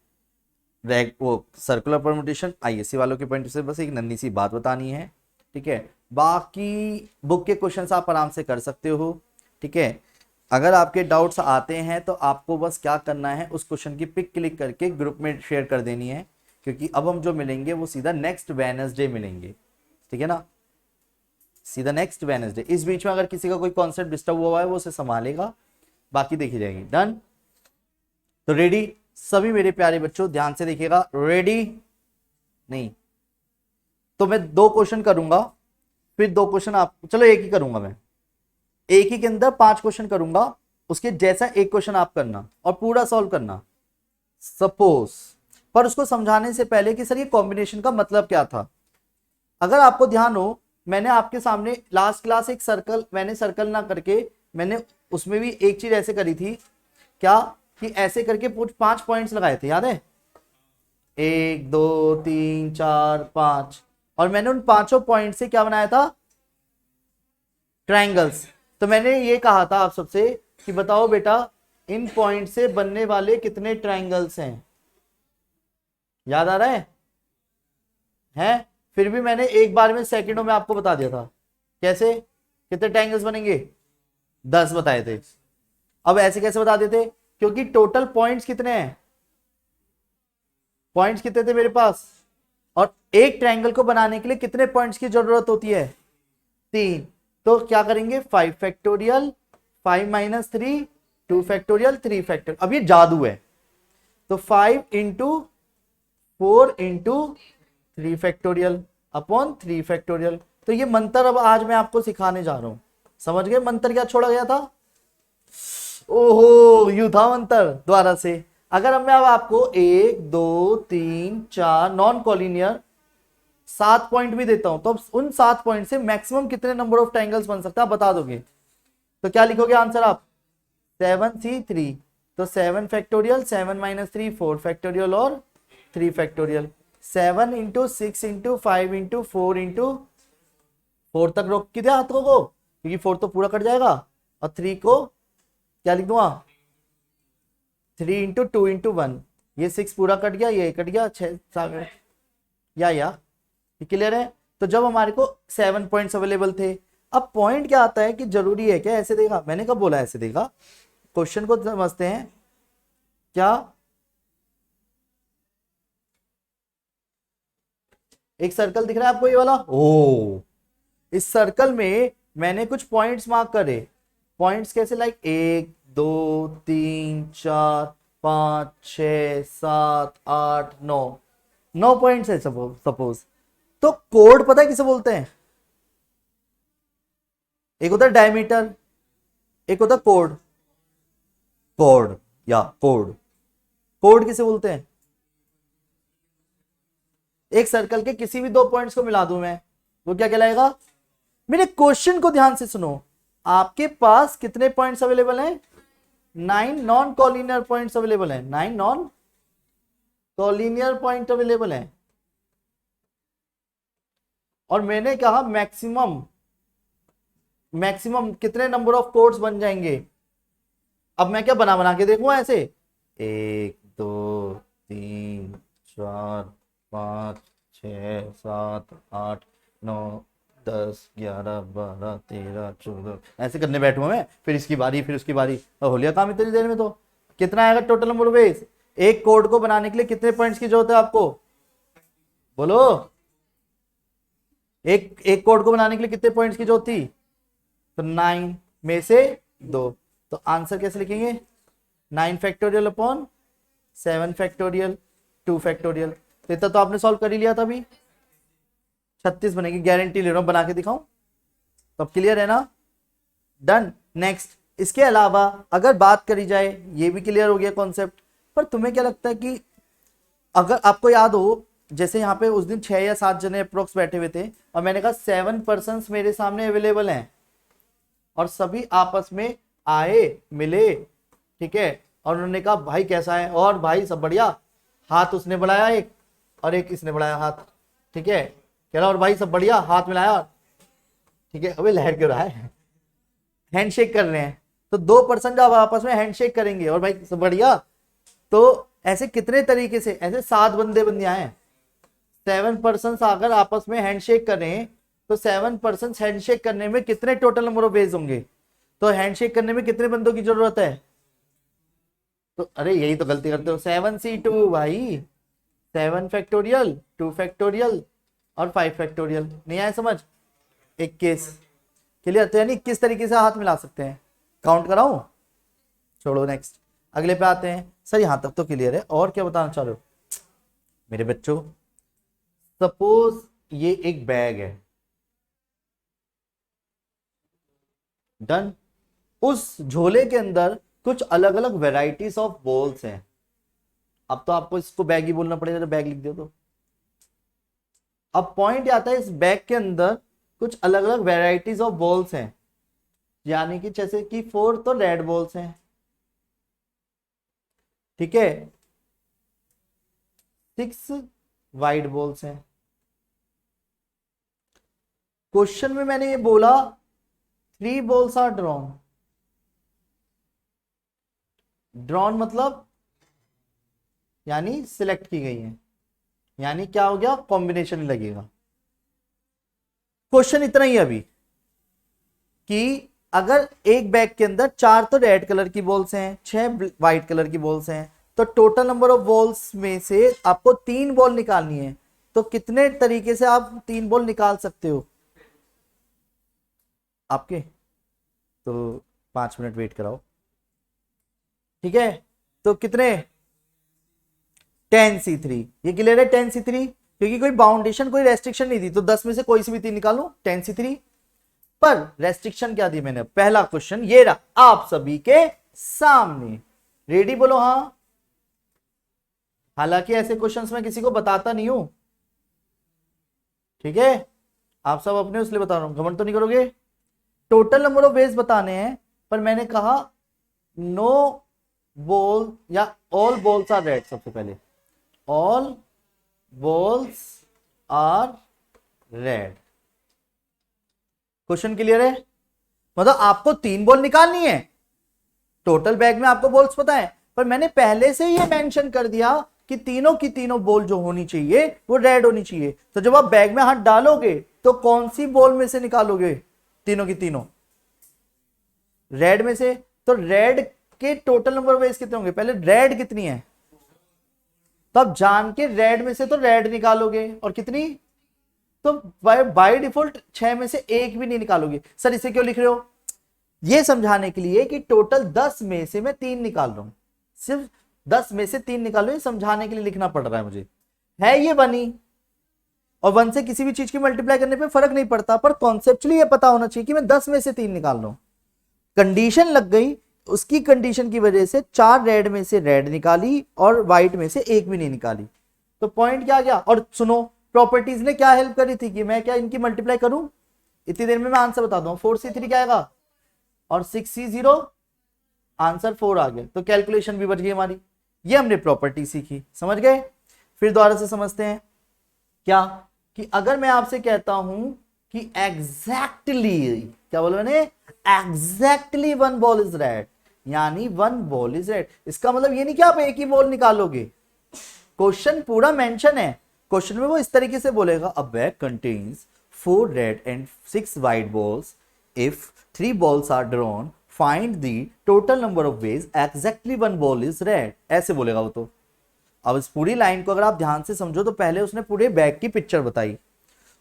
वो सर्कुलर परमुटेशन आईएससी वालों के पॉइंट से बस एक नन्ही सी बात बतानी है, ठीक है। बाकी बुक के क्वेश्चंस आप आराम से कर सकते हो, ठीक है। अगर आपके डाउट्स आते हैं तो आपको बस क्या करना है, उस क्वेश्चन की पिक क्लिक करके ग्रुप में शेयर कर देनी है, क्योंकि अब हम जो मिलेंगे वो सीधा नेक्स्ट वेडनेसडे मिलेंगे, ठीक है ना, सीधा नेक्स्ट वेडनेसडे। इस बीच में अगर किसी का कोई कॉन्सेप्ट डिस्टर्ब हुआ है वो उसे संभालेगा, बाकी देखी जाएगी। डन। तो रेडी सभी मेरे प्यारे बच्चों, ध्यान से देखिएगा। रेडी नहीं तो मैं 2 क्वेश्चन करूंगा, फिर 2 क्वेश्चन आप, चलो एक ही करूंगा मैं, एक ही के अंदर 5 क्वेश्चन करूंगा, उसके जैसा एक क्वेश्चन आप करना और पूरा सॉल्व करना सपोज। पर उसको समझाने से पहले कि सर ये कॉम्बिनेशन का मतलब क्या था। अगर आपको ध्यान हो, मैंने आपके सामने लास्ट क्लास एक सर्कल, मैंने सर्कल ना करके मैंने उसमें भी एक चीज ऐसे करी थी क्या, कि ऐसे करके 5 पॉइंट्स लगाए थे, याद है, 1 2 3 4 5, और मैंने उन 5 पॉइंट से क्या बनाया था, ट्रायंगल्स। तो मैंने ये कहा था आप सबसे कि बताओ बेटा इन पॉइंट से बनने वाले कितने ट्रायंगल्स हैं, याद आ रहा है? हैं? फिर भी मैंने एक बार में सेकंडों में आपको बता दिया था कैसे कितने ट्रायंगल्स बनेंगे, 10 बताए थे। अब ऐसे कैसे बता देते, क्योंकि टोटल पॉइंट्स कितने हैं, पॉइंट्स कितने थे मेरे पास, और एक ट्रायंगल को बनाने के लिए कितने पॉइंट्स की जरूरत होती है, 3। तो क्या करेंगे, 5 फैक्टोरियल 5 माइनस 3 2 फैक्टोरियल 3 फैक्टोरियल। अब ये जादू है, तो 5 into 4 into 3 factorial upon 3 factorial. तो ये मंत्र अब आज मैं आपको सिखाने जा रहा हूं, समझ गए मंत्र क्या छोड़ा गया था, ओहो यू था मंत्र द्वारा से। अगर अब मैं अब आपको 1 2 3 4 नॉन कॉलिनियर 7 पॉइंट भी देता हूं, तो अब उन 7 पॉइंट से मैक्सिमम कितने नंबर ऑफ ट्रायंगल्स बन सकता है बता दोगे, तो क्या लिखोगे आंसर आप, 7C3। तो 7 फैक्टोरियल 7 माइनस 3 4 फैक्टोरियल और 3 factorial. 7 into 6 into 5 into 4 into 4 तक रोक के दिया हाथों को, क्योंकि 4 तो पूरा कट जाएगा, और 3 को क्या लिख दूंगा, 3 इंटू 2 इंटू 1, ये 6 पूरा कट गया, ये कट गया, 6 या क्लियर है। तो जब हमारे को 7 पॉइंट्स अवेलेबल थे, अब पॉइंट क्या आता है कि जरूरी है क्या ऐसे देगा, मैंने कब बोला ऐसे देगा, क्वेश्चन को समझते हैं क्या। एक सर्कल दिख रहा है आपको ये वाला, ओ इस सर्कल में मैंने कुछ पॉइंट्स मार्क करे, पॉइंट्स कैसे, लाइक 1 2 3 4 5 6 7 8 9 पॉइंट्स है सपोज। तो कोड पता है किसे बोलते हैं, एक होता है डायमीटर, एक होता है कोड, कोड या कोड किसे बोलते हैं, एक सर्कल के किसी भी 2 पॉइंट्स को मिला दूं मैं, वो क्या कहलाएगा। मेरे क्वेश्चन को ध्यान से सुनो, आपके पास कितने पॉइंट्स अवेलेबल हैं, 9 नॉन कॉलिनियर पॉइंट्स अवेलेबल हैं, 9 नॉन कॉलिनियर पॉइंट अवेलेबल हैं, और मैंने कहा मैक्सिमम कितने नंबर ऑफ कोड्स बन जाएंगे। अब मैं क्या बना के देखूं ऐसे, 1 2 3 4 5 6 7 8 9 10 11 12 13 14 ऐसे करने बैठूंगा मैं, फिर इसकी बारी फिर उसकी बारी, और हो लिया काम इतनी देर में। तो कितना आएगा टोटल नंबर ऑफ वेज, एक कोड को बनाने के लिए कितने पॉइंट्स की जरूरत है आपको, बोलो, एक कोड को बनाने के लिए कितने पॉइंट्स की जरूरत थी, तो 9 में से 2। तो आंसर कैसे लिखेंगे, 9 फैक्टोरियल अपॉन 7 फैक्टोरियल 2 फैक्टोरियल। तो इतना तो आपने सॉल्व कर ही लिया था अभी, 36 बनेगी, गारंटी ले रहा हूं, बना के दिखाऊं, तो अब क्लियर है ना। डन। नेक्स्ट, इसके अलावा अगर बात करी जाए, ये भी क्लियर हो गया कॉन्सेप्ट, पर तुम्हें क्या लगता है कि अगर आपको याद हो, जैसे यहाँ पे उस दिन 6 या 7 जने अप्रोक्स बैठे हुए थे, और मैंने कहा 7 पर्सन्स मेरे सामने अवेलेबल हैं, और सभी आपस में आए मिले, ठीक है, और उन्होंने कहा भाई कैसा है, और भाई सब बढ़िया, हाथ उसने बढ़ाया एक, और एक इसने बढ़ाया हाथ, ठीक है, कह रहा और भाई सब बढ़िया, हाथ मिलाया, ठीक है, अबे लहर क्यों रहा है, हैंडशेक कर रहे हैं, तो 2% जब आपस में हैंडशेक करेंगे और भाई सब बढ़िया, तो ऐसे कितने तरीके से, ऐसे 7 बंदे बंदियां हैं, 7 पर्सन अगर आपस में हैंडशेक करें तो 7 पर्सन हैंडशेक करने में कितने टोटल नंबर ऑफ वेज होंगे, तो हैंडशेक करने में कितने बंदों की जरूरत है, तो अरे यही तो गलती करते हो, 7C2 भाई, 7 फैक्टोरियल, 2 फैक्टोरियल और 5 फैक्टोरियल, नहीं आया समझ, 21 क्लियर, तो यानी 21 तरीके से हाथ मिला सकते हैं, काउंट कराऊं, छोड़ो नेक्स्ट, अगले पे आते हैं। सर यहां तक तो क्लियर है, और क्या बताना चाह रहे हो मेरे बच्चों, सपोज ये एक बैग है, डन, उस झोले के अंदर कुछ अलग अलग वेराइटीज ऑफ बॉल्स हैं, अब तो आपको इसको बैग ही बोलना पड़ेगा, जब बैग लिख दो तो, अब पॉइंट आता है इस बैग के अंदर कुछ अलग अलग वेराइटीज ऑफ बॉल्स हैं, यानी कि जैसे कि 4 तो रेड बॉल्स हैं, ठीक है, 6 वाइट बॉल्स हैं। क्वेश्चन में मैंने ये बोला 3 बॉल्स आर ड्रॉन, ड्रॉन मतलब यानी सिलेक्ट की गई है, यानी क्या हो गया, कॉम्बिनेशन लगेगा। क्वेश्चन इतना ही अभी कि अगर एक बैग के अंदर 4 तो रेड कलर की बॉल्स हैं, 6 व्हाइट कलर की बॉल्स हैं, तो टोटल नंबर ऑफ बॉल्स में से आपको 3 बॉल निकालनी है, तो कितने तरीके से आप 3 बॉल निकाल सकते हो आपके, तो 5 मिनट वेट कराओ, ठीक है, तो कितने, 10C3, ये क्लियर है, 10C3, क्योंकि कोई बाउंडेशन कोई रेस्ट्रिक्शन नहीं दी, तो 10 में से कोई सी भी 3 निकालो, 10C3, पर रेस्ट्रिक्शन क्या दी मैंने, पहला क्वेश्चन ये रहा आप सभी के सामने, रेडी बोलो हाँ, हालांकि ऐसे क्वेश्चंस में किसी को बताता नहीं हूं, ठीक है, आप सब अपने उसलिए बता रहा हूं, घमंड तो नहीं करोगे, टोटल नंबर ऑफ वेज बताने हैं, पर मैंने कहा नो बॉल या ऑल बॉल्स आर रेड, सबसे पहले all balls are red, question clear है, मतलब आपको 3 बॉल निकालनी है, टोटल बैग में आपको बॉल्स पता है, पर मैंने पहले से ये मेंशन कर दिया कि तीनों की तीनों बॉल जो होनी चाहिए वो रेड होनी चाहिए, तो जब आप बैग में हाथ डालोगे तो कौन सी बॉल में से निकालोगे, तीनों की तीनों रेड में से, तो रेड के टोटल नंबर वेज कितने होंगे, पहले रेड कितनी है, तो आप जान के रेड में से तो रेड निकालोगे, और कितनी, तो बाय डिफॉल्ट 6 में से एक भी नहीं निकालोगे। सर इसे क्यों लिख रहे हो, ये समझाने के लिए कि टोटल 10 में से मैं 3 निकाल रहा हूं, सिर्फ 10 में से 3 निकालो, ये समझाने के लिए लिखना पड़ रहा है मुझे, है ये बनी, और 1 से किसी भी चीज की मल्टीप्लाई करने पे फर्क नहीं पड़ता, पर कॉन्सेप्चुअली ये पता होना चाहिए कि मैं 10 में से 3 निकाल रहा हूं, कंडीशन लग गई, उसकी कंडीशन की वजह से 4 रेड में से रेड निकाली और व्हाइट में से एक भी नहीं निकाली, तो पॉइंट क्या आ गया। और सुनो प्रॉपर्टीज ने क्या हेल्प करी थी कि मैं क्या इनकी मल्टीप्लाई करूं, इतनी देर में मैं आंसर बता दूं, 4C3 क्या आएगा और 6C0, आंसर 4 आ गया, तो कैलकुलेशन भी बच गई हमारी, ये हमने प्रॉपर्टी सीखी, समझ गए। फिर दोबारा से समझते हैं क्या, कि अगर मैं आपसे कहता हूं कि एग्जैक्टली, क्या बोला मैंने, एग्जैक्टली 1 बॉल इज रेड, यानी 1 बॉल इज रेड, इसका मतलब ये नहीं कि आप एक ही बॉल निकालोगे, क्वेश्चन पूरा मेंशन है, क्वेश्चन में वो इस तरीके से बोलेगा, a bag contains 4 red and 6 white balls, if 3 balls are drawn find the total number of ways, exactly 1 ball is red, ऐसे बोलेगा वो तो। अब इस पूरी लाइन को अगर आप ध्यान से समझो तो पहले उसने पूरे बैग की पिक्चर बताई,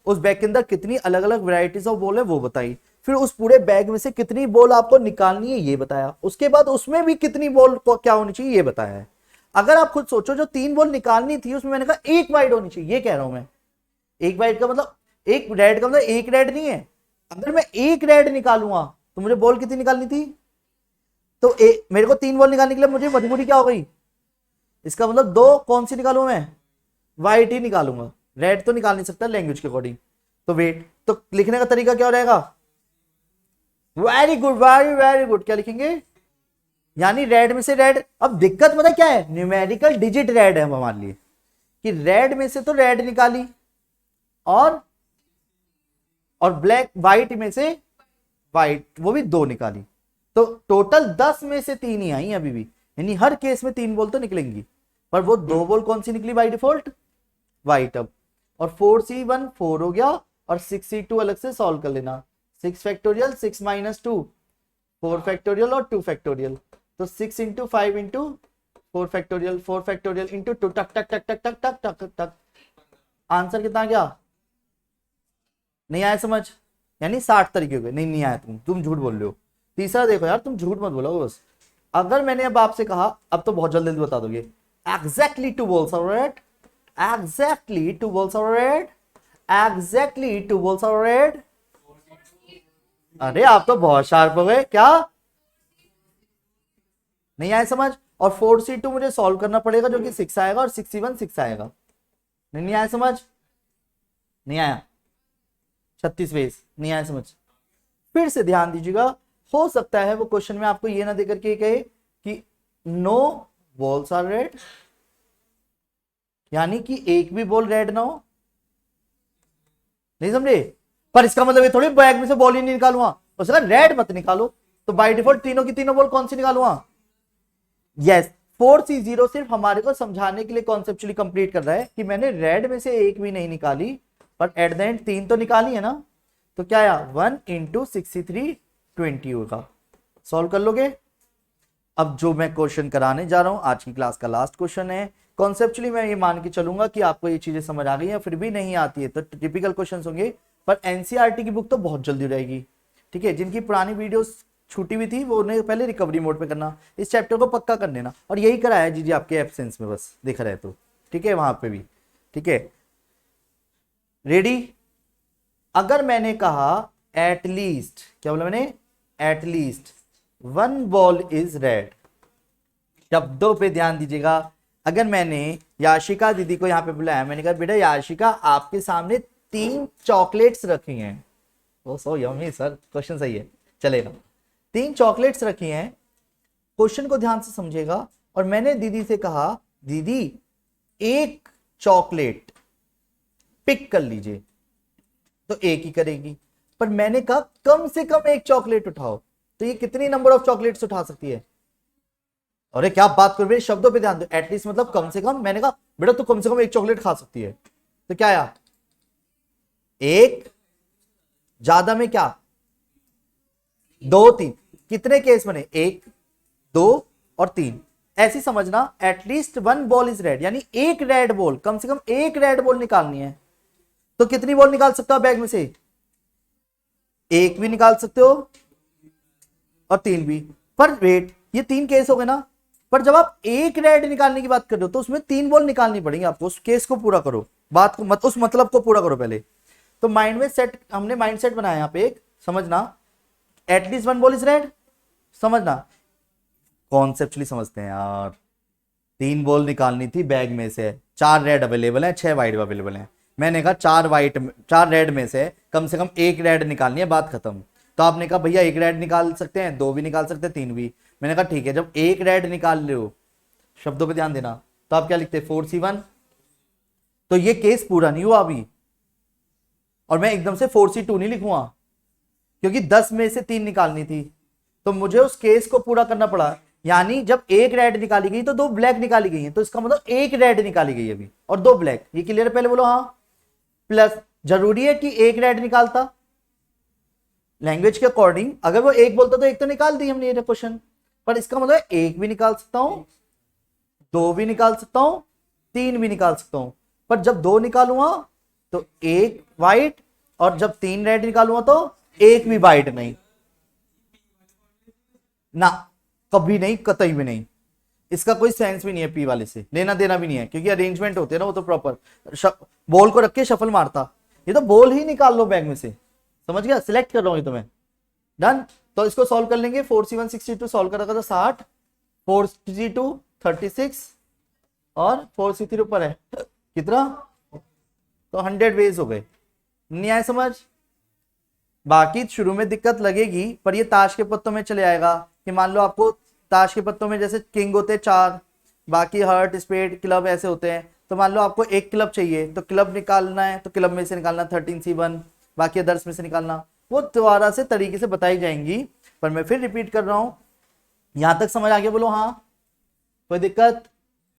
उस बैग के अंदर कितनी अलग अलग वैरायटीज ऑफ बॉल है वो बताई, फिर उस पूरे बैग में से कितनी बॉल आपको निकालनी है ये बताया, उसके बाद उसमें भी कितनी बॉल क्या होनी चाहिए ये बताया है। अगर आप खुद सोचो, जो 3 बॉल निकालनी थी उसमें मैंने कहा 1 वाइड होनी चाहिए, ये कह रहा हूं मैं, 1 वाइड का मतलब 1 रेड का मतलब 1 रेड नहीं है, अगर मैं 1 रेड निकालूंगा तो मुझे बॉल कितनी निकालनी थी, तो मेरे को 3 बॉल निकालने के लिए मुझे मजबूरी क्या हो गई, इसका मतलब 2 कौन सी निकालू मैं, व्हाइट ही निकालूंगा, रेड तो निकाल नहीं सकता लैंग्वेज के अकॉर्डिंग, तो वेट, तो लिखने का तरीका क्या रहेगा, very good very very good, क्या लिखेंगे, यानी रेड में से रेड। अब दिक्कत पता क्या है, न्यूमेरिकल डिजिट रेड है हमारे लिए, कि रेड में से तो रेड निकाली और ब्लैक व्हाइट में से व्हाइट वो भी 2 निकाली, तो टोटल 10 में से 3 ही आई अभी भी, यानी हर केस में 3 बॉल तो निकलेंगी, पर वो 2 बॉल कौन सी निकली बाय डिफॉल्ट, व्हाइट। अब और 4c1 4 हो गया, और 6c2 अलग से सॉल्व कर लेना, 6 फैक्टोरियल 6 माइनस 2 4 फैक्टोरियल और 2 फैक्टोरियल, तो 6 इंटू 5 इंटू 4 फैक्टोरियल इंटू 2, टक टक टक टक टक टक टक टक, आंसर कितना गया, नहीं आया समझ, यानी 60 तरीके हो गए, नहीं आया, तुम झूठ बोल रहे हो। तीसरा देखो यार, तुम झूठ मत बोलो बस, अगर मैंने अब आपसे कहा, अब तो बहुत जल्दी बता दोगे, exactly 2 balls are red, exactly 2 balls are red, exactly 2 balls are red, अरे आप तो बहुत शार्प हो गए, क्या नहीं आया समझ। और 4c2 मुझे सॉल्व करना पड़ेगा, जो कि 6 आएगा, और 6c1 6 आएगा, नहीं आया समझ, नहीं आया, 36 वेज, नहीं आया समझ। फिर से ध्यान दीजिएगा, हो सकता है वो क्वेश्चन में आपको ये ना देकर के कहे कि नो बॉल्स आर रेड, यानी कि एक भी बॉल रेड ना हो, नहीं समझे, पर इसका मतलब ये थोड़ी बैग में से बॉल ही नहीं निकालूंगा, उसका रेड मत निकालो, तो बाय डिफॉल्ट तीनों की तीनों बॉल कौन सी निकालूंगा, यस 4c0 सिर्फ हमारे को समझाने के लिए कॉन्सेप्चुअली कंप्लीट कर रहा है कि मैंने रेड में से एक भी नहीं निकाली, पर एट द एंड 3 तो निकाली है ना, तो क्या आया 1 इंटू 63 20 होगा, सॉल्व कर लोगे। अब जो मैं क्वेश्चन कराने जा रहा हूं, आज की क्लास का लास्ट क्वेश्चन है, कॉन्सेप्चुअली मैं ये मान के चलूंगा कि आपको ये चीजें समझ आ गई हैं, फिर भी नहीं आती है तो टिपिकल क्वेश्चन होंगे, पर एनसीईआरटी की बुक तो बहुत जल्दी रहेगी, ठीक है, जिनकी पुरानी वीडियोस छूटी हुई थी वो उन्हें पहले रिकवरी मोड पे करना, इस चैप्टर को पक्का कर लेना, और यही कराया जी आपके एब्सेंस में, बस देखा रहे तो, ठीक है, वहां पे भी, ठीक है, रेडी। अगर मैंने कहा एटलीस्ट, क्या बोला मैंने, एटलीस्ट 1 बॉल इज रेड, शब्दों पे ध्यान दीजिएगा, अगर मैंने याशिका दीदी को यहाँ पे बुलाया, मैंने कहा बेटा याशिका आपके सामने 3 चॉकलेट्स रखी हैं, वो सो यम्मी सर, क्वेश्चन सही है, चलेगा, 3 चॉकलेट्स रखी हैं, क्वेश्चन को ध्यान से समझेगा, और मैंने दीदी से कहा दीदी एक चॉकलेट पिक कर लीजिए, तो एक ही करेगी, पर मैंने कहा कम से कम एक चॉकलेट उठाओ, तो ये कितनी नंबर ऑफ चॉकलेट्स उठा सकती है, अरे क्या बात कर रहे, शब्दों पे ध्यान दो, एटलीस्ट मतलब कम से कम, मैंने कहा बेटा तू कम से कम एक चॉकलेट खा सकती है, तो क्या आया, एक, ज्यादा में क्या 2 3, कितने केस बने 1 2 और 3, ऐसी समझना, एटलीस्ट 1 बॉल इज रेड, यानी एक रेड बॉल, कम से कम एक रेड बॉल निकालनी है, तो कितनी बॉल निकाल सकते हो बैग में से, एक भी निकाल सकते हो और 3 भी, पर वेट ये 3 केस हो गए ना, पर जब आप एक रेड निकालने की बात कर रहे हो तो उसमें 3 बॉल निकालनी पड़ेगी आपको, उस केस को पूरा करो, बात को उस मतलब को पूरा करो पहले, तो माइंड में सेट, हमने माइंड सेट बनाया यहाँ पे एक, समझना एटलीस्ट 1 बॉल इज रेड, समझना कॉन्सेप्चुअली समझते हैं यार, 3 बॉल निकालनी थी बैग में से, 4 रेड अवेलेबल है, 6 व्हाइट अवेलेबल है, मैंने कहा 4 रेड में से कम एक रेड निकालनी है, बात खत्म, तो आपने कहा भैया एक रेड निकाल सकते हैं, 2 भी निकाल सकते हैं, 3 भी, मैंने कहा ठीक है, जब एक रेड निकाल रहे हो, शब्दों पे ध्यान देना, तो आप क्या लिखते हैं 4c1, तो ये केस पूरा नहीं हुआ अभी, और मैं एकदम से 4c2 नहीं लिखूंगा, क्योंकि 10 में से 3 निकालनी थी, तो मुझे उस केस को पूरा करना पड़ा, यानी जब एक रेड निकाली गई तो 2 ब्लैक निकाली गई हैं, तो इसका मतलब एक रेड निकाली गई अभी और 2 ब्लैक, ये क्लियर है, पहले बोलो हाँ, प्लस जरूरी है कि एक रेड निकालता, लैंग्वेज के अकॉर्डिंग अगर वो एक बोलता तो एक तो निकाल दी हमने ये क्वेश्चन, पर इसका मतलब एक भी निकाल सकता हूं, 2 भी निकाल सकता हूं, 3 भी निकाल सकता हूं, पर जब 2 निकालूंगा तो एक व्हाइट, और जब 3 रेड निकालूंगा तो एक भी व्हाइट नहीं ना, कभी नहीं, कतई भी नहीं, इसका कोई सेंस भी नहीं है, पी वाले से लेना देना भी नहीं है, क्योंकि अरेंजमेंट होते हैं ना वो तो प्रॉपर, बॉल को रख के शफल मारता, ये तो बॉल ही निकाल लो बैग में से, समझ गया, सिलेक्ट कर रहा हूं ये तो मैं, डन, तो इसको सॉल्व कर लेंगे, 4c1 62 सॉल्व कर रखा था 60, 4c2 36 और 4c3 ऊपर है कितना, तो 100 वेज हो गए, नहीं आए समझ, बाकी शुरू में दिक्कत लगेगी, पर ये ताश के पत्तों में चले आएगा, कि मान लो आपको ताश के पत्तों में जैसे किंग होते हैं 4, बाकी हर्ट स्पेड क्लब ऐसे होते हैं, तो मान लो आपको एक क्लब चाहिए, तो क्लब निकालना है, तो क्लब में से निकालना 13c1, बाकी अदर्स में से निकालना, वो दोबारा से तरीके से बताई जाएंगी। पर मैं फिर रिपीट कर रहा हूं, यहां तक समझ आ गया? बोलो हाँ, कोई दिक्कत?